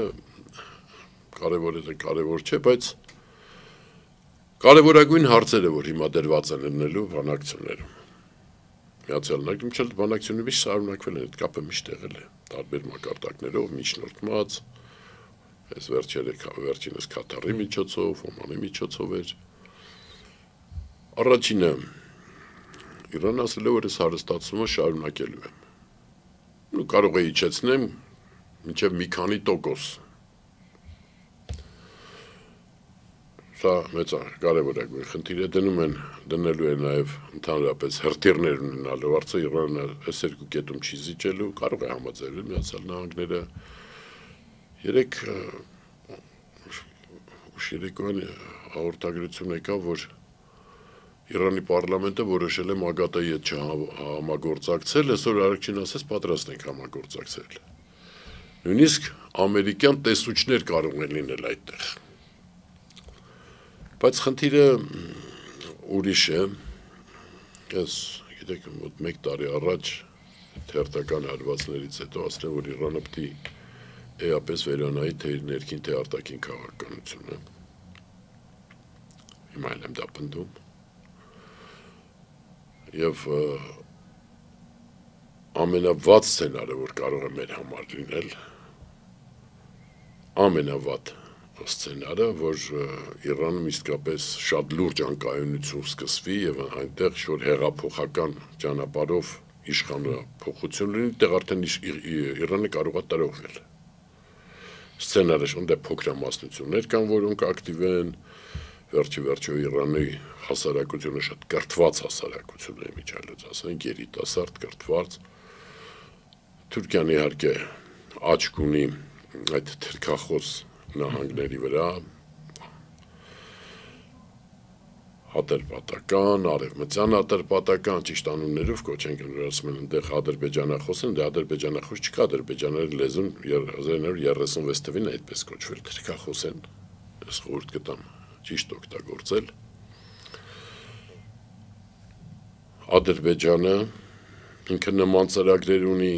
կարևոր չէ, բայց կարևորագույն հարցերը, որ հիմա դրված են լինելու բանակցություններում։ Միացյալ Նահանգներում բանակցությունները միշտ շարունակվել են, այդ կապը միշտ եղել է, տարբեր մակարդակներով, միջնորդված, այս վերջինս Քաթարի միջոցով, Օմանի միջոցով էր։ Առաջինը Իրանը ասել է, որ ես հարստացումը շարունակելու եմ։ Կարող է իջեցնեմ մինչև մի քանի տոկոս։ Սա մեծ կարևորագույն խնդիր է, դնելու է նաև ընդհանրապես հրթիռներ ունենալու, արծը Իրանը այս երկու կետում չի զիջելու, կարող է համաձայնել Միացյալ Նահանգները։ Երեկոյան հաղորդագրություն եկավ, որ Իրանի պարլամենտը որոշել է Մագատայի հետ չհամագործակցել, այսօր Արաքչին ասես պատրաստ ենք համագործակցել։ Նույնիսկ ամերիկյան տեսուչներ կարող են լինել այդտեղ։ Բայց խնդիրը ուրիշ է, ես գիտեք մոտ 1 տարի առաջ հերթական հարվածներից հետո ասել եմ, որ Իրանը պետք է էապես վերանայի թե իր ներքին թե արտաքին քաղաքականությունը։ Հիմա էլ եմ դա պնդում։ Եվ ամենավատ սցենարը, որ կարող է մեր համար լինել, ամենավատ սցենարը, որ Իրանում իսկապես շատ լուրջ անկայունություն սկսվի եւ այնտեղ շոր հեղափոխական ճանապարհով իշխանափոխություն լինի, դեռ արդեն Իրանը կարող է տրոհվել։ Սցենարը շոնդե փոքրամասնություններ կան, որոնք ակտիվ են, վերջի Իրանի հասարակությունը շատ կրթված հասարակություն է միջալից, ասենք երիտասարդ կրթված, Թուրքիան իհարկե աչք ունի այդ թրքախոս նահանգների վրա, Ադրբատական, արևմտյան ադրբատական, ճիշտ անուններով կոչենք ասում են այնտեղ ադրբեջանախոս են, դե ադրբեջանախոս չկա, ադրբեջաների լեզուն 1936 թվին այդպես կոչվել, թրքա խոսեն, ես խորհուրդ կտամ ճիշտ օգտագործել։ Ադրբեջանը ինքը նման ծրագրեր ունի,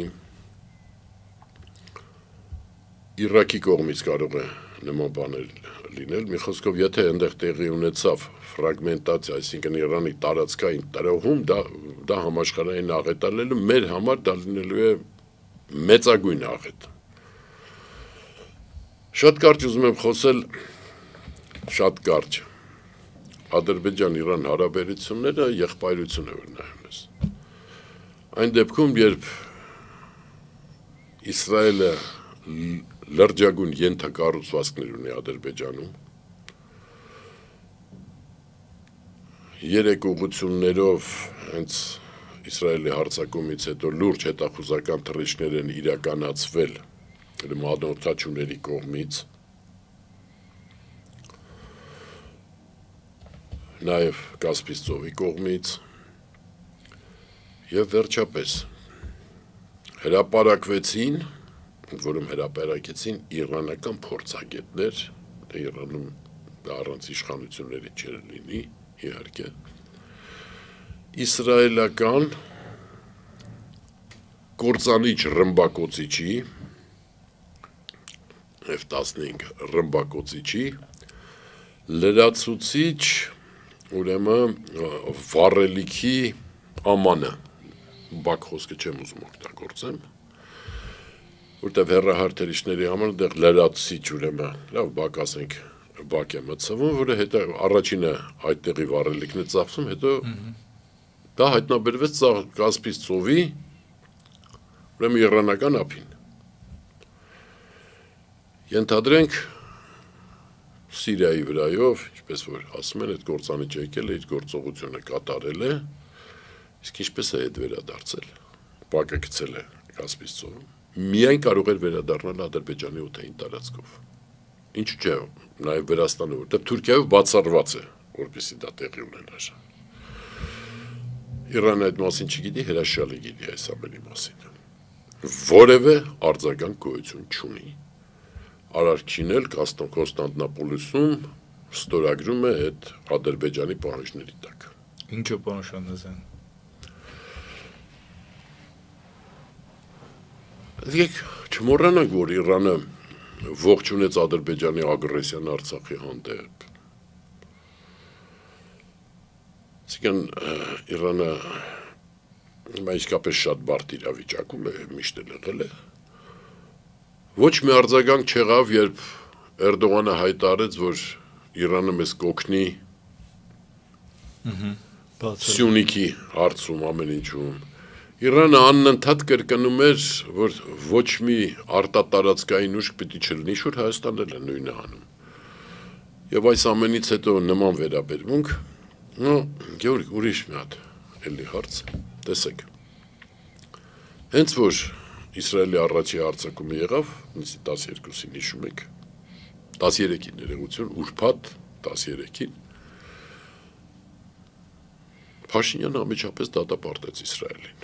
Իրաքի կողմից կարող է նման բաներ լինել, մի խոսքով, եթե այնտեղ տեղի ունեցավ ֆրագմենտացիա, այսինքն Իրանի տարածքային տրոհում, դա համաշխարհային աղետ ալելու, մեր համար դա լինելու է մեծագույն աղետ։ Շատ կարճ ուզում եմ խոսել, շատ կարճ, Ադրբեջան-Իրան հարաբերությունները եղբայրություն է որ նայում ես։ Այն դեպքում, երբ Իսրայելը լրջագույն ենթակառուցվածքներ ունի Ադրբեջանում, 3 ուղղություններով հենց Իսրայելի հարձակումից հետո լուրջ հետախուզական թռիչքներ են իրականացվել մանոթաչուների կողմից, նաև Կասպից ծովի կողմից, և վերջապես հրապարակվեցին, որում հրապարակեցին իրանական փորձագետներ, Իրանում առանց իշխանությունների չէր լինի, իհարկե, իսրայելական կործանիչ ռմբակոծիչի, F-15 ռմբակոծիչի, լրացուցիչ, ուրեմն վառելիքի ամանը, բակ խոսքը չեմ ուզում օգտագործեմ, որտեղ հեռահարթերիչների համար դեղ լրացուցիչ ուրեմն, լավ բակ ասենք, բակ է մտցվում, որը հետո առաջինը այդտեղի վառելիքն է ծախսում, հետո դա հայտնաբերվեց Կասպից ծովի, ուրեմն իրանական ափին։ Ենթադրենք Սիրիայի վրայով, ինչպես որ ասում են, այդ գործանիչը եկել է, իր գործողությունը կատարել է, իսկ ինչպես է այդ վերադարձել, բակը գցել է Կասպից ծովում, միայն կարող էր վերադառնալ Ադրբեջանի օդային տարածքով, ինչու չէ, նաև Վրաստանը, որտեղ Թուրքիայով բացառված է, որպեսզի դա տեղի ունենար։ Իրանը այդ մասին չգիտի, հրաշալի գիտի այս ամենի մասին, որևէ արձագանք գոյություն չունի, Արարքին էլ Կոստանդնապոլիսում ստորագրում է այդ Ադրբեջանի պահանջների տակ։ Ինչո պահանջանыз են։ Եկեք չմոռանանք, որ Իրանը ողջունեց Ադրբեջանի ագրեսիան Արցախի հանդեպ։ Այսինքն Իրանը իսկապես շատ բարդ իրավիճակում է, միշտ էլ եղել է։ Ոչ մի արձագանք չեղավ, երբ Էրդողանը հայտարարեց, որ Իրանը մեզ կօգնի Սյունիքի հարցում ամեն ինչում։ Իրանը անընդհատ կրկնում էր, որ ոչ մի արտատարածքային ուժ պիտի չլինի, շուտ Հայաստանն էլ է նույնը անում։ Եվ այս ամենից հետո նման վերաբերմունք, Գեորգ, ուրիշ մի հատ էլի հարց, տեսեք։ Հենց որ Իսրայելի առաջի հարձակումը եղավ, 12-ին հիշում եք, 13-ին ներողություն, ուրբաթ 13-ին, Փաշինյանը ամիջապես դատապարտեց Իսրայելին։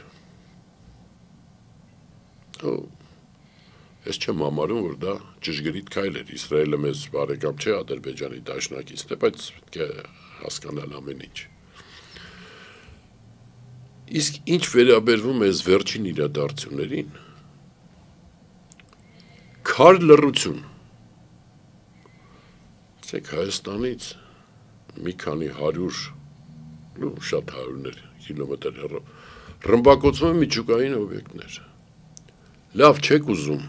Ես չեմ համարում, որ դա ճշգրիտ քայլ էր, Իսրայելը մեզ բարեկամ չէ, Ադրբեջանի դաշնակից, բայց պետք է հասկանալ ամեն ինչ։ Իսկ ինչ վերաբերվում է վերջին իրադարձություններին, քար լռություն։ Ասեք Հայաստանից մի քանի 100, շատ հարյուրներ կիլոմետր հեռու, ռմբակոծվում են միջուկային օբյեկտներ։ Լավ չեք ուզում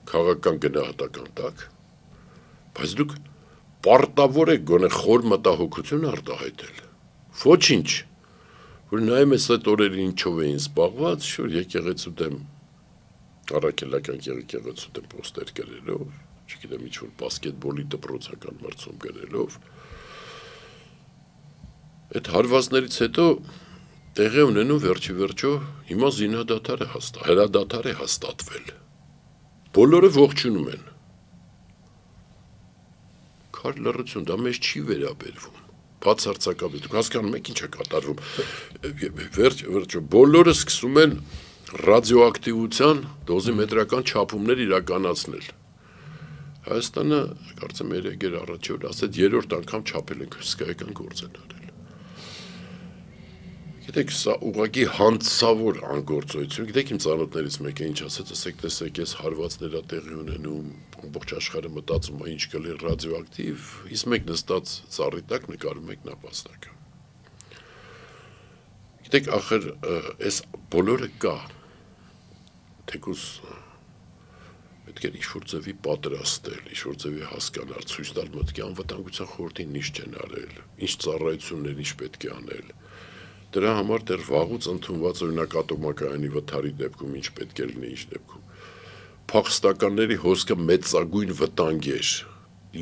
քաղաքական գնահատական տակ, բայց դուք պարտավոր եք գոնե խոր մտահոգություն արտահայտել։ Ոչինչ, որ նայում ես այդ օրերին ինչով էին զբաղված, շուտ եկեղեցու դեմ առաքելական եկեղեցու դեմ պոստեր գրելով, չգիտեմ ինչ-որ բասկետբոլի դպրոցական մրցում գրելով, այդ հարվածներից հետո տեղի ունենում վերջիվերջո հիմա հրադադար է հաստատվել, բոլորը ողջունում են, քար լռություն, դա մեզ չի վերաբերվում, բացարձակապես դուք հասկանում եք ինչ է կատարվում։ Վերջը բոլորը սկսում են ռադիոակտիվության դոզիմետրական չափումներ իրականացնել։ Հայաստանը կարծեմ 3 օր առաջ ասեց 3-րդ անգամ չափել ենք հսկայական գործ են արել։ Գիտեք, սա ուղղակի հանցավոր անգործություն։ Գիտեք, իմ ծանոթներից մեկը ինչ ասաց, ասեք, տեսեք, ես հարվածներ ա տեղի ունենում, ամբողջ աշխարհը մտածում է ինչ կլի ռադիոակտիվ, իսկ մեկ նստած ծառի տակ նկարում եք նապաստակը։ Գիտեք, ախր այս բոլորը կա, թեկուզ պետք է ինչ-որ ձևի պատրաստել, ինչ-որ ձևի հասկանալ, ցույց տալ մտքի անվտանգության խորհրդին ինչ չեն արել, ինչ ծառայություններ ինչ պետք է անել։ Դրա համար դեռ վաղուց ընդունված օրինակ ատոմակայանի վթարի դեպքում ինչ պետք է լինի, ինչ դեպքում։ Փախստականների հոսքը մեծագույն վտանգ էր,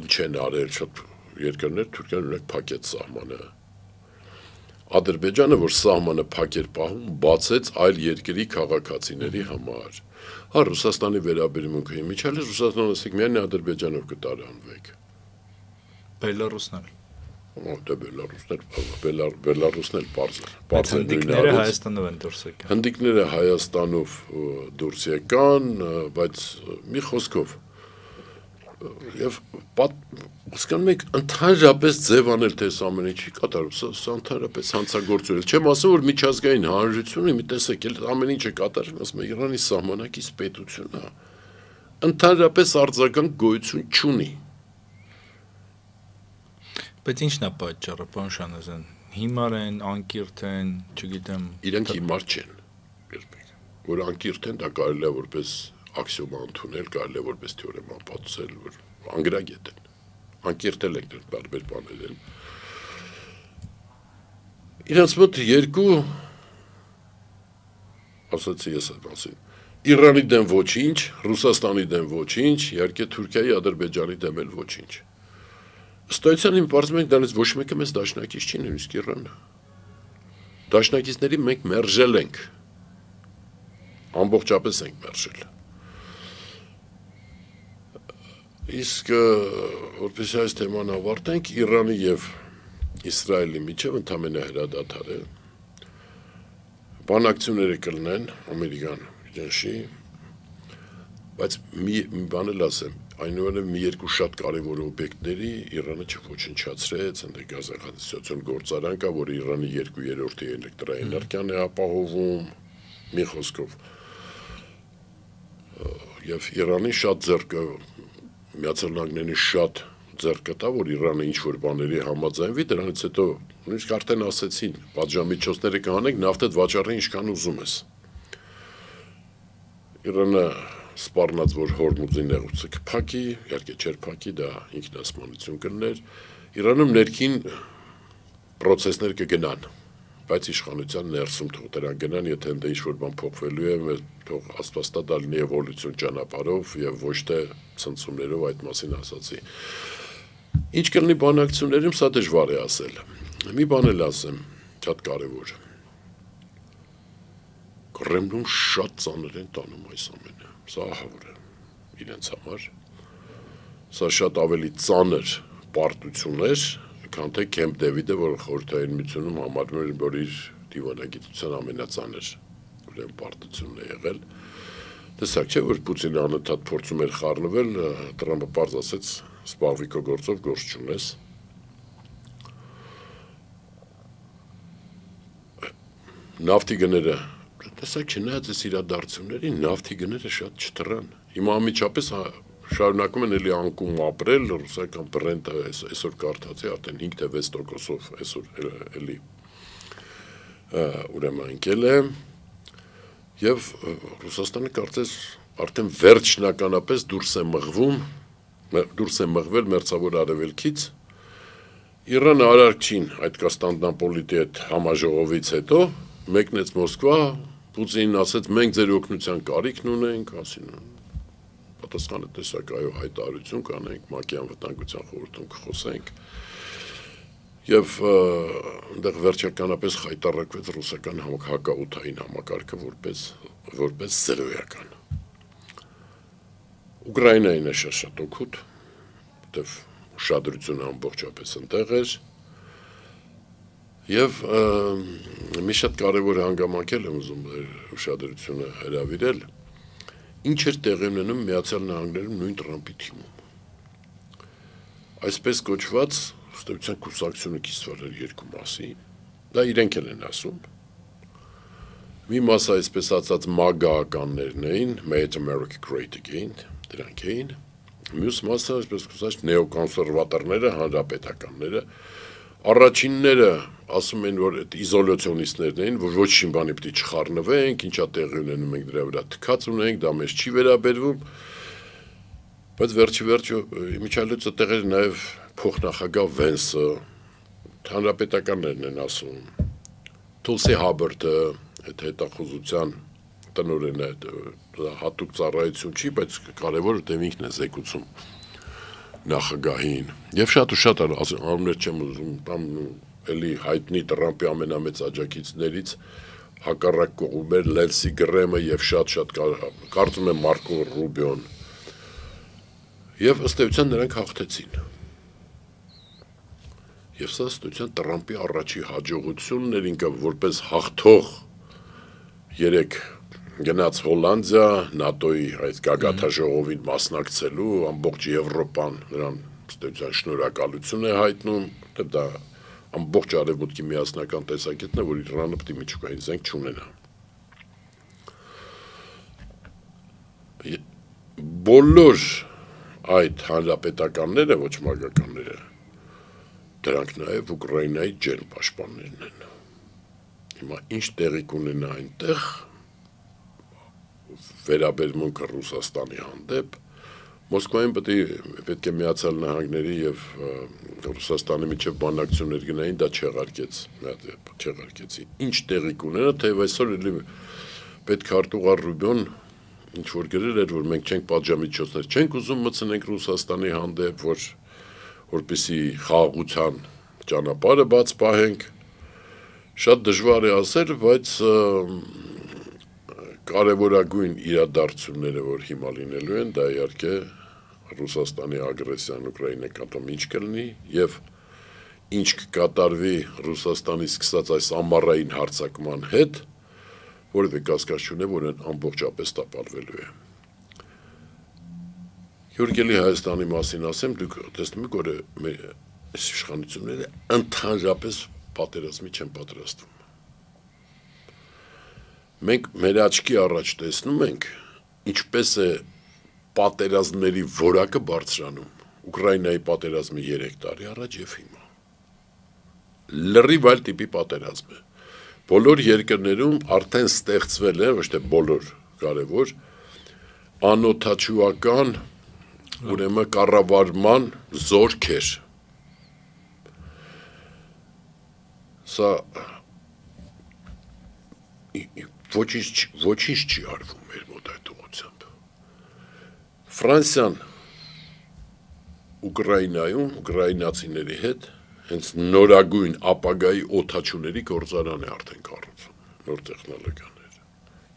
ինչ են արել, շատ երկրներ Թուրքիան օրինակ փակեց սահմանը։ Ադրբեջանը, որ սահմանը փակ էր պահում, բացեց այլ երկրի քաղաքացիների համար։ Հա, Ռուսաստանի վերաբերմունքը իմիջիալ է, Ռուսաստանը ասեք միայն Ադրբեջանով կտարանվեք։ Բելարուսն էլ։ Դե Բելարուսն էլ պարզ է հնդիկները Հայաստանով են դուրս եկան։ Հնդիկները Հայաստանով դուրս եկան, բայց մի խոսքով եւ հասկանում եք ընդհանրապես ձև անել թե այս ամենը չի կատարում, սա ընդհանրապես հանցագործություն է։ Չեմ ասում որ միջազգային հանրությունը մի տեսեք, էլ ամեն ինչ է կատարվում, ասում է Իրանի սահմանակից պետությունն է։ Ընդհանրապես արձագանք գոյություն չունի։ Բայց ի՞նչն է պատճառը, պարոն Շանազյան։ Հիմար են, անկիրթ են, չգիտեմ։ Իրենք հիմար չեն, երբեք։ Որ անկիրթ են, դա կարելի է որպես աքսիոմա ընդունել, կարելի է որպես թեորեմա ապացուցել, որ անգրագետ են։ Անկիրթել են տարբեր բաներ են։ Իրանց մոտ երկու ասացի ես այդ մասին։ Իրանի դեմ ոչինչ, Ռուսաստանի դեմ ոչինչ, իհարկե Թուրքիայի, Ադրբեջանի դեմ էլ ոչինչ։ Ստոյցան իմ պարզում ենք դրանից ոչ մեկը մեզ դաշնակից չի նույնիսկ Իրանը։ Դաշնակիցների մենք մերժել ենք։ Ամբողջապես ենք մերժել։ Իսկ որպես այս թեման ավարտենք, Իրանի եւ Իսրայելի միջև ընդամենը հրադադար է։ Բանակցությունները կլինեն ամերիկան ջանշի, բայց մի բան էլ ասեմ, այնուամենայնիվ մի երկու շատ կարևոր օբյեկտների Իրանը չոչնչացրեց, այնտեղ գազախտիչություն գործարան կա, որ Իրանի 2/3 էլեկտրաէներգիան է ապահովում, մի խոսքով։ Եվ Իրանի շատ ձեռքը Միացյալ Նահանգների շատ ձեռքը տա, որ Իրանը ինչ-որ բաների համաձայնվի, դրանից հետո նույնիսկ արդեն ասեցին, պատժամիջոցները կանենք, նավթդ վաճառի ինչքան ուզում ես։ Իրանը սպառնաց, որ Հորմուզի նեղուցը կփակի, իհարկե չէր փակի, դա ինքնասպանություն կլներ։ Իրանում ներքին պրոցեսներ կգնան, բայց իշխանության ներսում թող դրան գնան, եթե ընդ ինչ-որ բան փոխվելու է, թող աստվածտա լինի էվոլյուցիոն ճանապարհով եւ ոչ թե ցնցումներով այդ մասին ասացի։ Ինչ կլինի բանակցություններում, սա դժվար է ասել։ Մի բան էլ ասեմ, շատ կարևոր։ Կրեմլում շատ ծանր են տանում այս ամենը, սա ահավոր է իրենց համար։ Սա շատ ավելի ծանր պարտություն էր, քան թե Քեմփ Դեվիդը, որ խորհրդային միությունում համարվում էր, որ իր դիվանագիտության ամենածանր պարտությունն է եղել։ Տեսակ չէ, որ Պուտինը անընդհատ փորձում էր խառնվել, Տրամպը պարզ ասեց, սպառվի քո գործով, գործ չունես։ Նավթի գները, տեսակ չնայած այս իրադարձություններին, նավթի գները շատ չթռան։ Հիմա ամիջապես շարունակում են էլի անկում ապրել, ռուսական բրենտը այսօր կարդացի արդեն 5 թե 6%-ով այսօր էլի ուրեմն ընկել է եւ Ռուսաստանը կարծես արդեն վերջնականապես դուրս է մղվել մերձավոր արևելքից։ Իրանը արարքին այդ Կոստանդնապոլիտի այդ համաժողովից հետո մեկնեց Մոսկվա, Պուտինին ասեց մենք ձեր օգնության կարիքն ունենք, ասին պատասխանը տեսակ այո հայտարարություն կանենք, ՄԱԿ-ի անվտանգության խորհրդում կխոսենք եւ այնտեղ վերջականապես խայտարակվեց ռուսական հակաօդային համակարգը որպես զրոյական։ Ուկրաինային է շատ օգուտ, որտեւ ուշադրությունը ամբողջապես այնտեղ էր Եվ մի շատ կարևոր հանգամանքել եմ ուզում ուշադրությունը հրավիրել, ինչ էր տեղի ունենում Միացյալ Նահանգներում նույն Տրամփի թիմում։ Այսպես կոչված ըստեյության կուսակցությունը կիսվել էր երկու մասի, դա իրենք են ասում։ Մի մասը այսպես ասած մագաականներն էին, Make America Great Again, դրանք էին։ Մյուս մասը այսպես կոչված նեոկոնսերվատորները, հանրապետականները, առաջինները ասում են, որ այդ իզոլյացիոնիստներն էին, որ ոչ մի բանի պիտի չխառնվենք, ինչա տեղի ունենում ենք դրա վրա թքած ունենք, դա մեզ չի վերաբերվում։ Բայց վերջը իմիջիալոցը տեղեր նաև փոխնախագահ Վենսը, հանրապետականներն են ասում, Թուլսի Հաբերտը, այդ հետախուզության տնօրենը, հատուկ ծառայություն չի, բայց կարևորը դեմ ինքն է զեկուցում նախագահին։ Եվ շատ ու շատ անուններ չեմ ուզում, կամ էլի հայտնի Տրամփի ամենամեծ աջակիցներից հակառակ կողմում էր Լենսի Գրեմը եւ շատ կարծում եմ Մարկո Ռուբիոն։ Եվ ըստ էության նրանք հաղթեցին։ Եվ սա ըստ էության Տրամփի առաջի հաջողությունն էր, ինքը որպես հաղթող երեք գնաց Հոլանդիա, ՆԱՏՕ-ի այդ գագաթաժողովին մասնակցելու, ամբողջ Եվրոպան նրան ըստ էության շնորհակալություն է հայտնում, դա ամբողջ արևմուտքի միասնական տեսակետն է, որ Իրանը պետք է միջուկային զենք չունենա։ Բոլոր այդ հանրապետականները, ոչ մագականները, դրանք նաև Ուկրաինայի ջերմպաշտպաններն են։ Հիմա ինչ տեղի կունենա այնտեղ վերաբերմունքը Ռուսաստանի հանդեպ, Մոսկվայում պետք է Միացյալ Նահանգների եւ Ռուսաստանի միջև բանակցություններ գնային, դա չեղարկեցի։ Ինչ տեղի կունենա, թեև այսօր էլի պետքարտուղար Ռուբիոն ինչ որ գրել էր, որ մենք չենք պատժամիջոցներ, չենք ուզում մտցնենք Ռուսաստանի հանդեպ, որպեսզի խաղաղության ճանապարհը բաց պահենք։ Շատ դժվար է ասել, բայց կարևորագույն իրադարձությունները, որ հիմա լինելու են, դա իհարկե Ռուսաստանի ագրեսիան Ուկրաինայի նկատմամբ ինչ կլինի եւ ինչ կկատարվի Ռուսաստանի սկսած այս ամառային հարձակման հետ, որովհետեւ կասկած չունեմ, որ ամբողջապես տապալվելու է։ Յուրգելի Հայաստանի մասին ասեմ, դուք տեսնում եք, որ մեր իշխանությունները ընդհանրապես պատերազմի չեն պատրաստվում։ Մենք մեր աչքի առաջ տեսնում ենք, ինչպես է պատերազմների որակը բարձրանում Ուկրաինայի պատերազմի 3 տարի առաջ եւ հիմա։ Լրիվ այլ տիպի պատերազմ է։ Բոլոր երկրներում արդեն ստեղծվել է, ոչ թե բոլոր, կարևոր, անօթաչուական, ուրեմն կառավարման զորքեր։ Սա ոչինչ չի արվում մեր մոտ այդ ուղղությամբ։ Ֆրանսիան Ուկրաինայում ուկրաինացիների հետ հենց նորագույն ապագայի օդաչուների գործարան է արդեն կառուցում, նոր տեխնոլոգիաներ։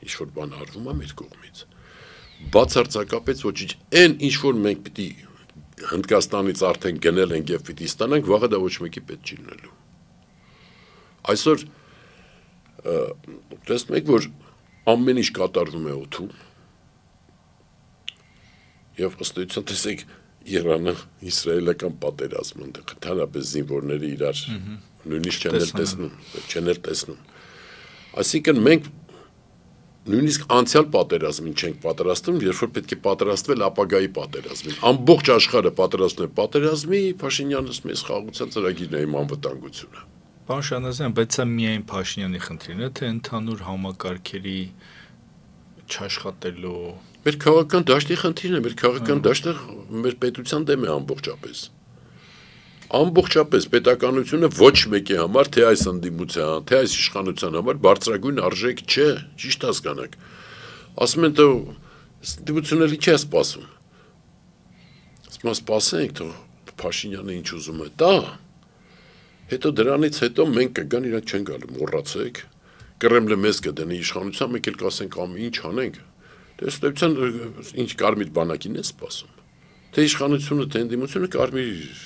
Ինչ որ բան արվում է մեր կողմից։ Բացարձակապես ոչինչ, այն ինչ որ մենք պիտի Հնդկաստանից արդեն գնել ենք եւ պիտի ստանանք, վաղը դա ոչ մեկի պետք չի լինելու։ Այսօր տեսնում եք, որ ամեն ինչ կատարվում է օդում, եւ ըստ էության տեսեք Իրանը-իսրայելական պատերազմը, ընդհանրապես զինվորները իրար նույնիսկ չեն տեսնում։ Այսինքն մենք նույնիսկ անցյալ պատերազմին չենք պատրաստվում, երբ որ պետք է պատրաստվել ապագայի պատերազմին։ Ամբողջ աշխարհը պատրաստվում է պատերազմի, Փաշինյանս մեզ խաղաղության ծրագիրն է իմ անվտանգությունը։ Պարոն Շանազյան, բայց սա միայն Փաշինյանի խնդիրն է, թե ընդհանուր համակարգերի չաշխատելու։ Մեր քաղաքական դաշտի խնդիրն է, մեր քաղաքական դաշտը մեր պետության դեմ է ամբողջապես։ Ամբողջապես պետականությունը ոչ մեկի համար, թե այս ընդդիմության, թե այս իշխանության համար բարձրագույն արժեք չէ, ճիշտ հասկանաք։ Ասում են, թե ընդդիմությունը չի սպասում։ Ասում են, սպասենք, թե Փաշինյանը ինչ ուզում է տա։ Հետո դրանից հետո մենք կգան իրանք չեն գալու, մոռացեք։ Կրեմլը մեզ կդնի իշխանության, մենք էլ կասենք, ինչ անենք։ Դե ըստեյության ինչ կարմիր բանակին է սպասում։ Թե իշխանությունը, թե ընդդիմությունը կարմիր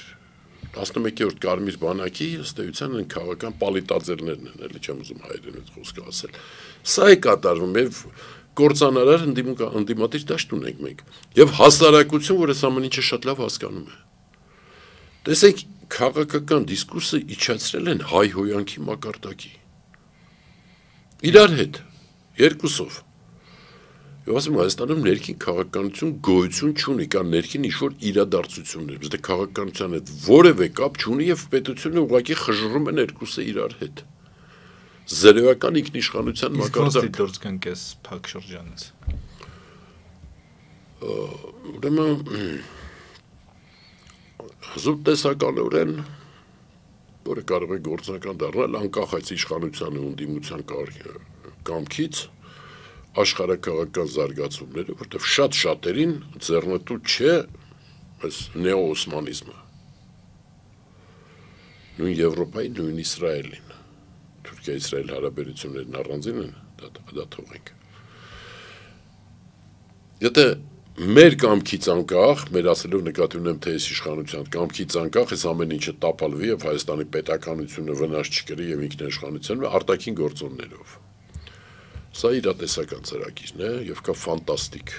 11-րդ Կարմիր բանակի ըստ էության են քաղաքական պալիտաձերներն են, էլի չեմ ուզում հայերենից խոսքը ասել։ Սա է կատարվում եւ կործանարար ընդդիմադիր դաշտ ունենք մենք եւ հասարակություն, որ այս ամեն ինչը շատ լավ հասկանում է։ Տեսեք, քաղաքական դիսկուրսը իջացրել են հայհոյանքի մակարդակի։ Իրար հետ, երկուսով։ Եվ ասում Հայաստանում ներքին քաղաքականություն գոյություն չունի, կան ներքին ինչ-որ իրադարձություններ, բայց դե քաղաքականության հետ որևէ կապ չունի եւ պետությունը ուղղակի խժռում են երկուսը իրար հետ։ Զերեւական ինքնիշխանության մակարդակ։ Իսկ դուրս գանք այս փակ շրջանից։ Ուրեմն զուտ տեսականորեն, որը կարող է գործնական դառնալ անկախ այս իշխանության ու ընդդիմության կամքից, աշխարհակաղակական զարգացումները, որտեղ շատ շատերին ձեռնտու չէ այս նեո-օսմանիզմը։ Նույն Եվրոպայի, նույն Իսրայելին։ Թուրքիա-Իսրայել հարաբերություններն առանձին են, դա թողենք։ Եթե մեր կամքից անկախ, մեր ասելով նկատի ունեմ թե այս իշխանության կամքից անկախ, այս ամեն ինչը տապալվի եւ Հայաստանի պետականությունը վնաս չկրի եւ ինքնիշխանությունը արտաքին գործոններով։ Սա իրատեսական ծրագիրն է եւ կա ֆանտաստիկ։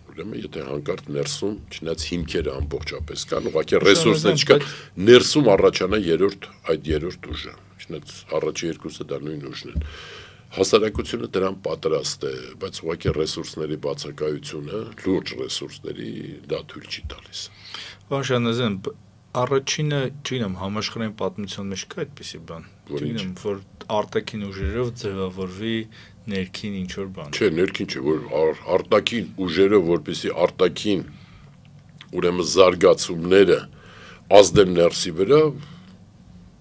Ուրեմն եթե հանկարծ ներսում, չնայած հիմքերը ամբողջապես կան, ուղղակի ռեսուրսներ չկա, ներսում առաջանա այդ երրորդ ուժը։ Չնայած առաջի երկուսը դա նույն ուժն են։ Հասարակությունը դրան պատրաստ է, բայց ուղղակի ռեսուրսների բացակայությունը, լուրջ ռեսուրսների դա թույլ չի տալիս։ Պարոն Շանազյան, առաջինը, չգիտեմ, համաշխարհային պատմության մեջ կա այդպիսի բան։ Չգիտեմ, որ արտաքին ուժերով ձևավորվի ներքին ինչ-որ բան։ Չէ, ներքին չէ, որ արտաքին ուժերով, որպեսզի արտաքին ուրեմն զարգացումները ազդեն ներսի վրա,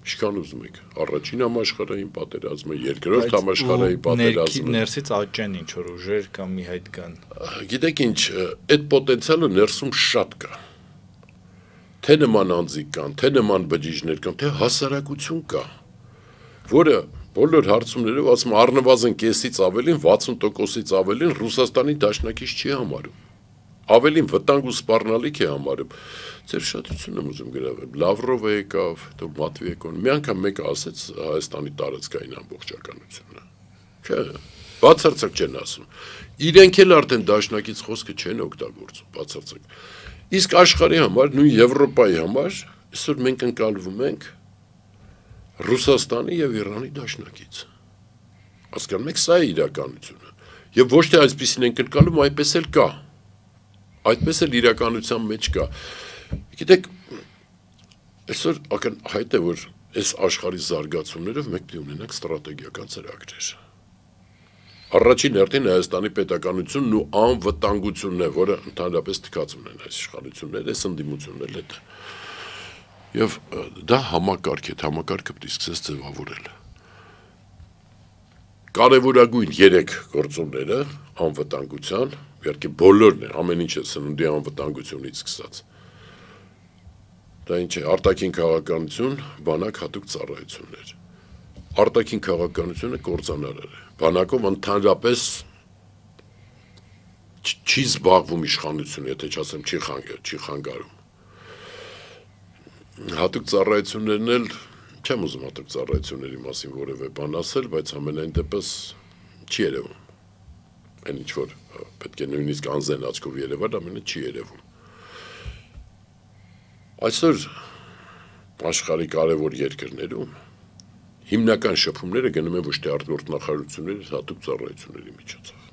ինչքան ուզում եք, առաջին համաշխարհային պատերազմը, երկրորդ համաշխարհային պատերազմը։ Ներսից աճեն ինչ-որ ուժեր կամ մի հայտ կան։ Գիտեք ինչ, այդ պոտենցիալը ներսում շատ կա։ Թե նման անձիկ կան, թե նման բջիջներ կան, թե հասարակություն կա, որը բոլոր հարցումներով ասում առնվազն կեսից ավելին, 60%-ից ավելին Ռուսաստանի դաշնակից չի համարում։ Ավելին վտանգ ու սպառնալիք է համարում։ Ձեր շատությունն եմ ուզում գրավել։ Լավրովը եկավ, հետո Մատվիեկոն, մի անգամ մեկը ասեց Հայաստանի տարածքային ամբողջականությունը։ Չէ, բացարձակ չեն ասում։ Իրենք էլ արդեն դաշնակից խոսքը չեն օգտագործում, բացարձակ։ Իսկ աշխարհի համար, նույն Եվրոպայի համար, այսօր մենք ընկալվում ենք Ռուսաստանի եւ Իրանի դաշնակից։ Հասկանում եք, սա է իրականությունը։ Եվ ոչ թե այսպեսին ենք ընկալում, այդպես էլ կա։ Այդպես էլ իրականության մեջ կա։ Գիտեք, այսօր ակնհայտ է, որ այս աշխարհի զարգացումներով մենք պետք է ունենանք ստրատեգիական ծրագրեր։ Առաջին հերթին Հայաստանի պետականությունն ու անվտանգությունն է, որը ընդհանրապես թքած ունեն այս իշխանությունները, այս ընդդիմությունները հետ։ Եվ դա համակարգ է, համակարգը պետք է սկսես ձևավորել։ Կարևորագույն 3 գործոնները անվտանգության, իհարկե բոլորն են, ամեն ինչը սննդի անվտանգությունից սկսած։ Դա ինչ է, արտաքին քաղաքականություն, բանակ հատուկ ծառայություններ։ Արտաքին քաղաքականությունը կործանարար է։ Բանակով ընդհանրապես չի զբաղվում իշխանությունը, եթե չասեմ չի խանգարում։ Հատուկ ծառայություններն էլ չեմ ուզում հատուկ ծառայությունների մասին որևէ բան ասել, բայց ամենայն դեպս չի երևում։ Այն ինչ որ պետք է նույնիսկ անզեն աչքով երևար, ամենը չի երևում։ Այսօր աշխարհի կարևոր երկրներում հիմնական շփումները գնում են ոչ թե արտգործնախարարությունների, հատուկ ծառայությունների միջոցով,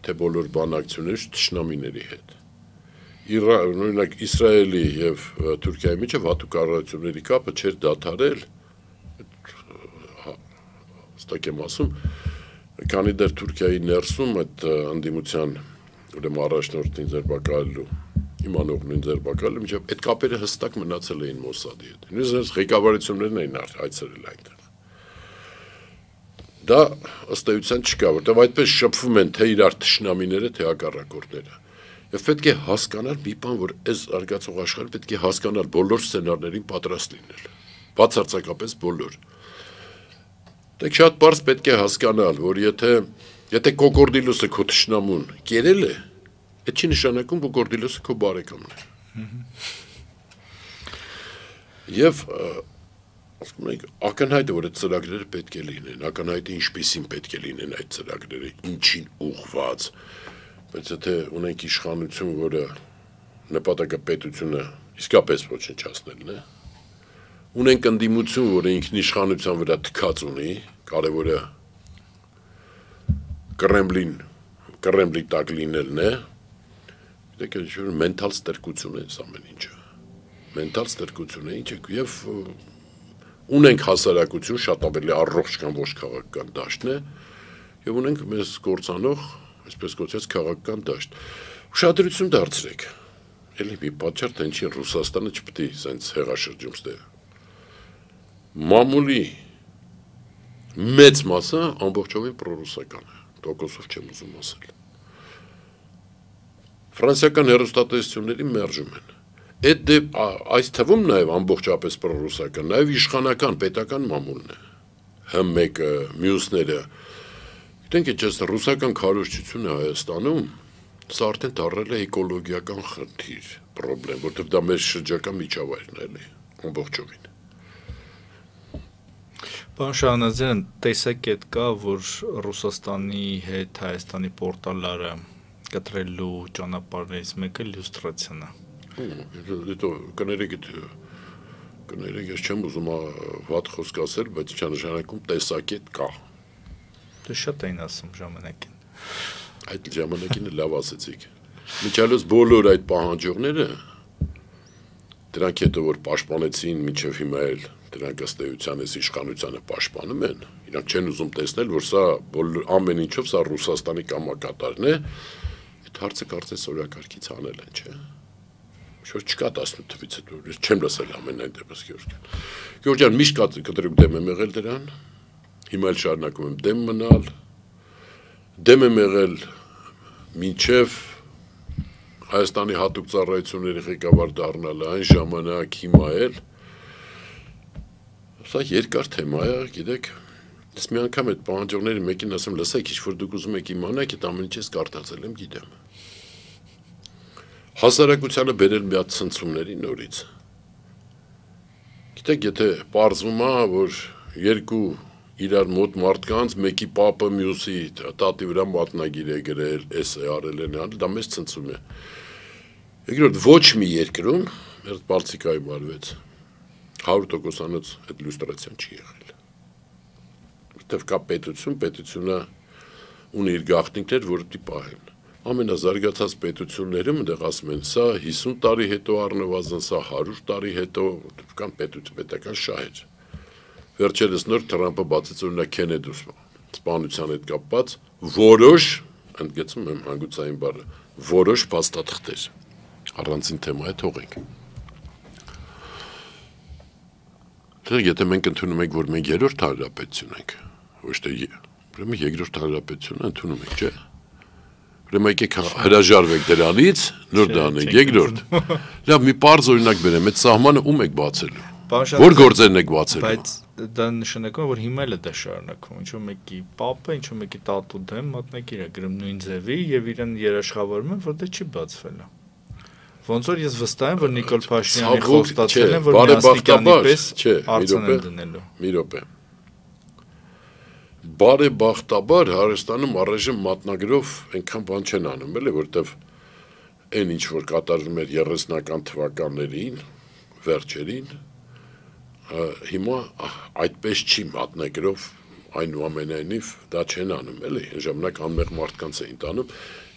թե բոլոր բանակցություններ թշնամիների հետ։ Օրինակ Իսրայելի եւ Թուրքիայի միջև հատուկ ծառայությունների կապը չէր դադարել, հստակ եմ ասում, քանի դեռ Թուրքիայի ներսում այդ ընդդիմության ուրեմն առաջնորդին ձերբակալելու իմանողն ձերբակալել, մինչև այդ կապերը հստակ մնացել էին Մոսադի հետ։ Նույնիսկ ղեկավարություններն էին այցելել այնտեղ։ Դա ըստ էության չկա, որտեղ այդպես շփվում են թե իրար թշնամիները, թե հակառակորդները։ Եվ պետք է հասկանալ մի բան, որ այս արգացող աշխարհը պետք է հասկանալ բոլոր սցենարներին պատրաստ լինել։ Բացարձակապես բոլոր։ Դեք շատ բարձ պետք է հասկանալ, որ եթե կոկորդիլոսը քո թշնամուն կերել է, այդ չի նշանակում, որ կոկորդիլոսը քո բարեկամն է։ Եվ ասում ենք ակնհայտ է որ այդ ծրագրերը պետք է լինեն, ակնհայտ է ինչպեսին պետք է լինեն այդ ծրագրերը, ինչին ուղղված, բայց եթե ունենք իշխանություն, որը նպատակը պետությունը իսկապես ոչնչացնելն է, ունենք ընդդիմություն, որը ինքնիշխանության վրա թքած ունի, կարևորը Կրեմլի տակ լինելն է, գիտեք, մենթալ ստրկություն է ամեն ինչը, մենթալ ստրկություն է, եւ ունենք հասարակություն, շատ ավելի առողջ կամ ոչ քաղաքական դաշտն է, եւ ունենք մեզ կործանող, այսպես կոչված քաղաքական դաշտ։ Ուշադրություն դարձրեք, էլի մի պատճառ, թե ինչի Ռուսաստանը չպետք է սենց հեղաշրջում ստե։ Մամուլի մեծ մասը ամբողջովին պրոռուսական է, տոկոսով չեմ ուզում ասել։ Ֆրանսիական հեռուստատեսությունների մերժում են։ Այս թվում նաև ամբողջապես պրոռուսական, նաև իշխանական, պետական մամուլն է։ Մեկը, մյուսները։ Գիտենք, այս ռուսական քարոզչությունը Հայաստանում, սա արդեն դառել է էկոլոգիական խնդիր, պրոբլեմ, որտեղ դա մեր շրջակա միջավայրն է, էլի, ամբողջովին։ Պարոն Շահնազարյան, տեսակետ կա, որ Ռուսաստանի հետ Հայաստանի պորտալները կտրելու ճանապարհներից մեկը լյուստրացիան է։ Կներեք, ես չեմ ուզում վատ խոսք ասել, բայց չնշանակում տեսակետ կա։ Դե շատ էին ասում ժամանակին։ Այդ ժամանակին լավ ասեցիք։ Միջալոց բոլոր այդ պահանջողները դրանք հետո որ պաշտպանեցին մինչև հիմա էլ դրանք ըստ էության էս իշխանությանը պաշտպանում են, իրանք չեն ուզում տեսնել, որ սա ամեն ինչով սա Ռուսաստանի կամակատարն է, այդ հարցը կարծես օրակարգից անել են, չէ՞։ Շուտ չկա 18 թվից հետո, ես չեմ լսել ամենայն դեպս Գեորգ ջան, միշտ կտրուկ դեմ եմ եղել դրան, հիմա էլ շարունակում եմ դեմ մնալ, դեմ եմ եղել մինչև Հայաստանի հատուկ ծառայությունների ղեկավար դառնալը, այն ժամանակ հիմա էլ Սա երկար թեմա է, գիտեք, ես մի անգամ այդ պահանջողների մեկին ասեմ, լսեք, ինչ-որ դուք ուզում եք իմանալ, այդ ամեն ինչից կարդացել եմ, գիտեմ։ Հասարակությանը բերել մի հատ ցնցումների նորից։ Գիտեք, եթե պարզվում է, որ երկու իրար մոտ մարդկանց, մեկի պապը մյուսի տատի վրա մատնագիր է գրել, էս է արել են, դա մեզ ցնցում է։ Երկրորդ, ոչ մի երկրում, մեր պարցիկայում արվեց 100%-անոց այդ լյուստրացիան չի եղել։ Որտեվ կա պետություն, պետությունը ունի իր գաղտնիքներ, որը պիտի պահեն։ Ամենազարգացած պետություններում այնտեղ ասում են, սա 50 տարի հետո առնվազն, սա 100 տարի հետո կան պետական շահեր։ Վերջերս նոր Թրամփը բացեց օրինակ Քենեդուս սպանության հետ կապված որոշ, ընդգծում եմ հանգուցային բառը, որոշ փաստաթղթեր։ Առանցին թեմա է թողենք։ Եթե մենք ընդունում ենք, որ մենք երրորդ հանրապետություն ենք, ոչ թե ուրեմն երկրորդ հանրապետությունը ընդունում ենք, չէ՞։ Ուրեմն եկեք հրաժարվենք դրանից, նոր դա անենք, երկրորդ։ Լավ, մի պարզ օրինակ բերեմ, այդ սահմանը ում եք բացելու։ Որ գործերն եք բացելու։ Բայց դա նշանակում է, որ հիմա էլ է դա շարունակվում, ինչ-որ մեկի պապը, ինչ-որ մեկի տատու դեմ մատնագիր է գրում նույն ձևի եւ իրեն երաշխավորում են, որ դա չի բացվելու։ Ոնց որ ես վստահ եմ, որ Նիկոլ Փաշինյանի խոստացել են, որ Միասնիկյանի պես արցան են դնելու։ Մի րոպե։ Բարեբախտաբար Հայաստանում առայժմ մատնագրով այնքան բան չեն անում, էլի, որտեվ այն ինչ որ կատարվում էր 30-ական թվականներին, վերջերին, հիմա այդպես չի մատնագրով այնուամենայնիվ դա չեն անում, էլի, այն ժամանակ անմեղ մարդկանց էին տանում։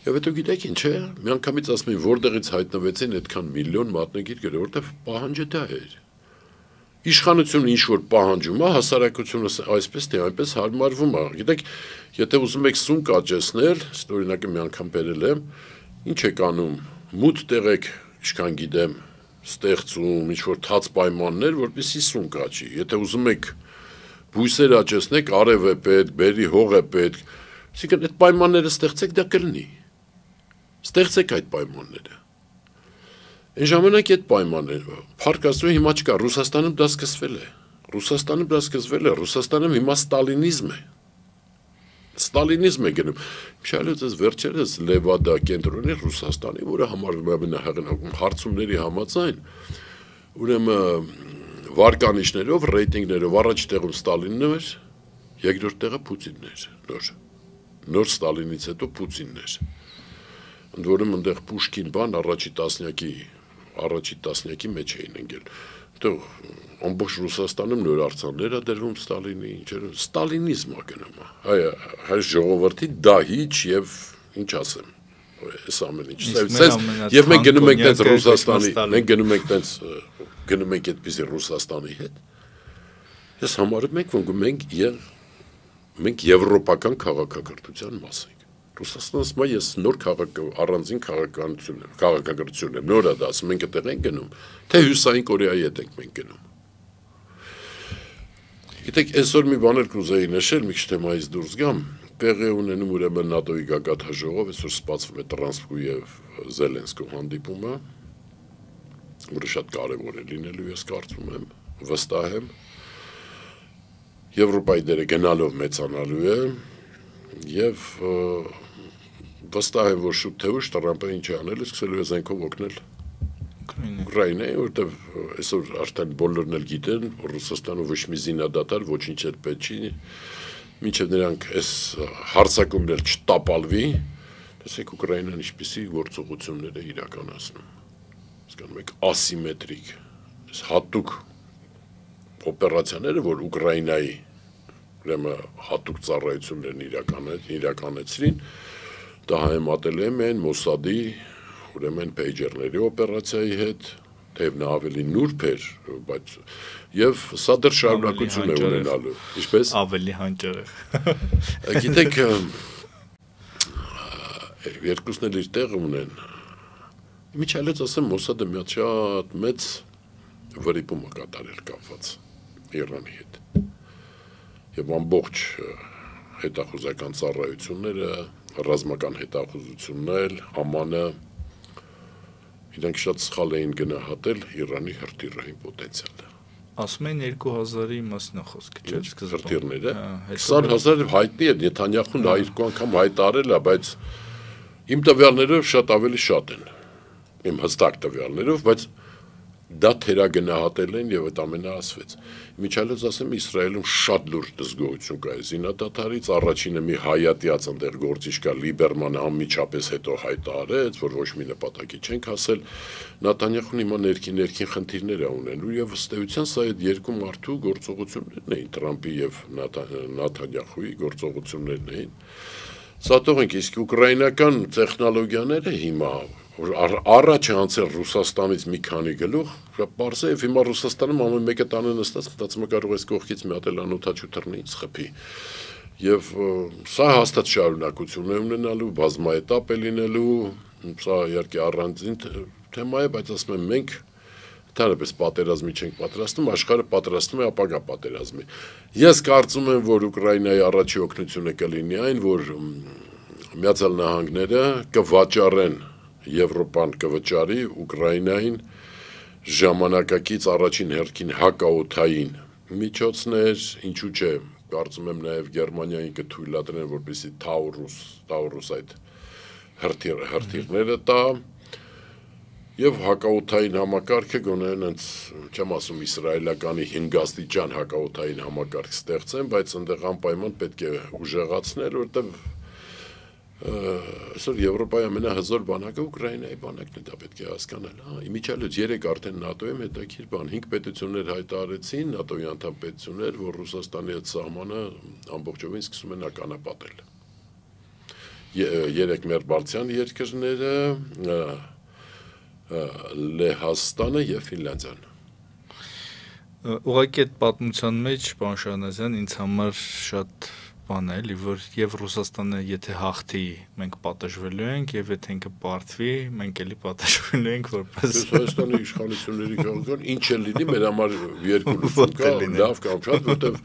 Եվ հետո գիտեք ինչ է, միանգամից ասում են, որտեղից հայտնվեցին այդքան միլիոն մատնագիր գրել, որտեվ պահանջը դա էր։ Իշխանությունը ինչ որ պահանջում է, հասարակությունը այսպես թե այնպես հարմարվում է։ Գիտեք, եթե ուզում եք սունկ աճեցնել, օրինակը մի անգամ բերել եմ, ինչ եք անում, մութ տեղեք, ինչքան գիտեմ, ստեղծում, ինչ որ թաց պայմաններ, որպեսզի սունկ աճի։ Եթե ուզում եք բույսեր աճեցնեք, արև է պետք, բերի հող է պետք, այսինքն այդ պայմանները ստեղծեք, դա կլինի։ Ստեղծեք այդ պայմանները։ Այն ժամանակ այդ պայմանները, փառք Աստծո հիմա չկա, Ռուսաստանում դա սկսվել է։ Ռուսաստանում հիմա ստալինիզմ է։ Ստալինիզմ է գնում։ Միշալից այս վերջերս Լևադա կենտրոնի Ռուսաստանի, որը համարվում է ամենահեղինակում հարցումների համաձայն, ուրեմն վարկանիշներով, ռեյտինգներով առաջ տեղում Ստալինն էր, երկրորդ տեղը Պուտինն էր, նոր Ստալինից հետո Պուտինն էր։ Ընդ որում այնտեղ Պուշկին բան առաջի տասնյակի մեջ էին ընկել։ Դու ամբողջ Ռուսաստանում նոր արձաններ է դրվում Ստալինի, ստալինիզմը գնում է։ Հայ ժողովրդի դահիճ եւ ինչ ասեմ, այս ամեն ինչ։ Եվ մենք գնում ենք այդպես Ռուսաստանի, մենք գնում ենք այդպեսի Ռուսաստանի հետ։ Ես համարում եմ, որ մենք եվրոպական քաղաքակրթության մաս ենք։ Ռուսաստանից մա ես նոր առանձին քաղաքակրթություն եմ, նոր է դա, ասում մենք այդտեղ ենք գնում, թե Հյուսիսային Կորեայի հետ ենք մենք գնում։ Գիտեք, այսօր մի բաներ կուզեի նշել, մի քիչ թեմայից դուրս գամ, տեղի ունենում ուրեմն ՆԱՏՕ-ի գագաթնաժողով, այսօր սպասվում է Տրանսկու եւ Զելենսկու հանդիպումը, որը շատ կարևոր է լինելու, ես կարծում եմ, վստահ եմ։ Եվրոպայի դերը գնալով մեծանալու է եւ վստահ եմ, որ շուտ թե ուշ Տրամպը ինչ է անել, սկսելու է զենքով օգնել Ուկրաինայի, որտեղ այսօր արդեն բոլորն էլ գիտեն, որ Ռուսաստանը ոչ մի զինադատար, ոչինչ էլ պետք չի, մինչև նրանք այս հարձակումն էլ չտապալվի, տեսեք Ուկրաինան ինչպիսի գործողություններ է իրականացնում։ Հասկանում եք, ասիմետրիկ, այս հատուկ օպերացիաները, որ Ուկրաինայի ուրեմն հատուկ ծառայություններն իրականացրին, դա համատել է միայն Մոսադի ուրեմն պեյջերների օպերացիայի հետ, թեև նա ավելի նուրբ էր, բայց եւ սա դեռ շարունակություն է ունենալու։ Ինչպես ավելի հանճարեղ։ Գիտեք, երկուսն էլ իր տեղը ունեն։ Միջալից ասեմ, Մոսադը մի շատ մեծ վրիպում է կատարել կապված Իրանի հետ։ Եվ ամբողջ հետախուզական ծառայությունները, ռազմական հետախուզություններ, ԱՄՆ-ը իրենք շատ սխալ էին գնահատել Իրանի հրթիռային պոտենցիալը։ Ասում են 2000-ի մասն է խոսքը, չէ՞, սկզբում։ Հրթիռները 20000 հայտնի է, Նեթանյախուն երկու անգամ հայտարարել է, բայց իմ տվյալներով շատ ավելի շատ են։ Իմ հստակ տվյալներով, բայց դա թերագնահատել են եւ այդ ամենը ասվեց։ Միջալից ասեմ, Իսրայելում շատ լուրջ դժգոհություն կա զինադատարից, առաջինը մի հայատյաց այնտեղ գործիչ կա Լիբերմանը անմիջապես հետո հայտարարեց, որ ոչ մի նպատակի չենք հասել, Նեթանյախուն հիմա ներքին խնդիրներ է ունենու եւ ըստ էության սա այդ երկու մարդու գործողություններն էին, Տրամպի եւ Նեթանյախուի գործողություններն էին։ Սա թողենք, իսկ ուկրաինական տեխնոլոգիաները հիմա առաջ է անցել Ռուսաստանից մի քանի գլուխ, պարզ է, եւ հիմա Ռուսաստանում ամեն մեկը տանը նստած մտածում է կարող է կողքից մի հատ էլ անօթաչու թռնից խփի։ Եվ սա հաստատ շարունակություն է ունենալու, բազմաետապ է լինելու, սա իհարկե առանձին թեմա է, բայց ասում եմ մենք ընդհանրապես պատերազմի չենք պատրաստում, աշխարհը պատրաստում է ապագա պատերազմի։ Ես կարծում եմ, որ Ուկրաինայի առաջի օգնությունը կլինի այն, որ Միացյալ Նահանգները կվաճառեն Եվրոպան կվճարի Ուկրաինային ժամանակակից առաջին հերթին հակաօդային միջոցներ, ինչու՞ չէ, կարծում եմ նաև Գերմանիային կթույլատրեն, որպեսզի Taurus այդ հրթիռները տա, եւ հակաօդային համակարգը գոնե հենց չեմ ասում իսրայելականի 5-աստիճան հակաօդային համակարգ ստեղծեն, բայց այնտեղ անպայման պետք է ուժեղացնել, որտեղ այսօր Եվրոպայի ամենահզոր բանակը Ուկրաինայի բանակն է, դա պետք է հասկանալ։ Իմիջիալից 3 արդեն ՆԱՏՕ-ում հետաքրքիր բան, 5 պետություններ հայտարարեցին, ՆԱՏՕ-ի անդամ պետություններ, որ Ռուսաստանի հետ սահմանը ամբողջովին սկսում են ականապատել։ 3 մերբալթյան երկրները, Լեհաստանը եւ Ֆինլանդիան։ Ուղղակի այդ պատմության մեջ, պարոն Շահնազյան, ինձ համար շատ բան է, էլի, որ եւ Ռուսաստանը եթե հաղթի, մենք պատժվելու ենք, եւ եթե ինքը պարտվի, մենք էլի պատժվելու ենք որպես Հայաստանի իշխանությունների կողմից, ինչ էլ լինի, մեր համար երկու լուծում կա, լավ կամ շատ, որտեղ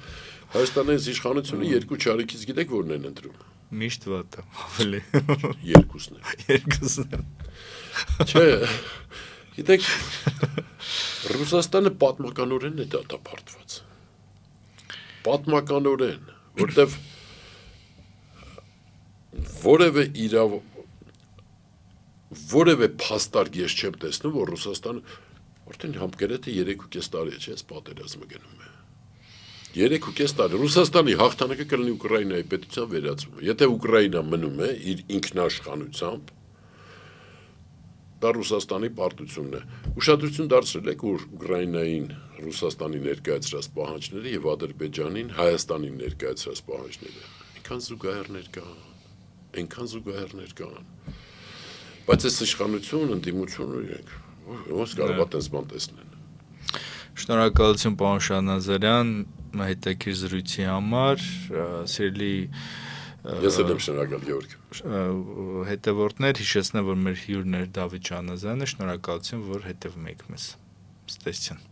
Հայաստանի իշխանությունը երկու ճարիքից գիտեք որն են ընտրում։ Միշտ վատը, ավելի երկուսն են։ Չէ, գիտեք, Ռուսաստանը պատմականորեն է դատապարտված։ Պատմականորեն, որտեղ որևէ փաստարկ ես չեմ տեսնում, որ Ռուսաստանը Արդեն համկերեթե 3.5 տարի է, չէ՞, այս պատերազմը գնում է։ 3.5 տարի Ռուսաստանի հաղթանակը կլինի Ուկրաինայի պետության վերացումը։ Եթե Ուկրաինան մնում է իր ինքնաշխանությամբ, դա Ռուսաստանի պարտությունն է։ Ուշադրություն դարձրել եք, որ Ուկրաինային Ռուսաստանի ներկայացրած պահանջները եւ Ադրբեջանին Հայաստանին ներկայացրած պահանջները այնքան զուգահեռներ կան։ Բայց այս իշխանությունը, ընդդիմությունը իրենք ոնց կարող է այդպես բան տեսնել։ Շնորհակալություն պարոն Շահնազարյան, հետաքրքիր զրույցի համար, սիրելի Ես եմ շնորհակալ Գեորգ։ Հետևորդներ, հիշեցնեմ, որ մեր հյուրն էր Դավիթ Շահնազարյանը, շնորհակալություն, որ հետևում եք մեզ։ Ստեսություն։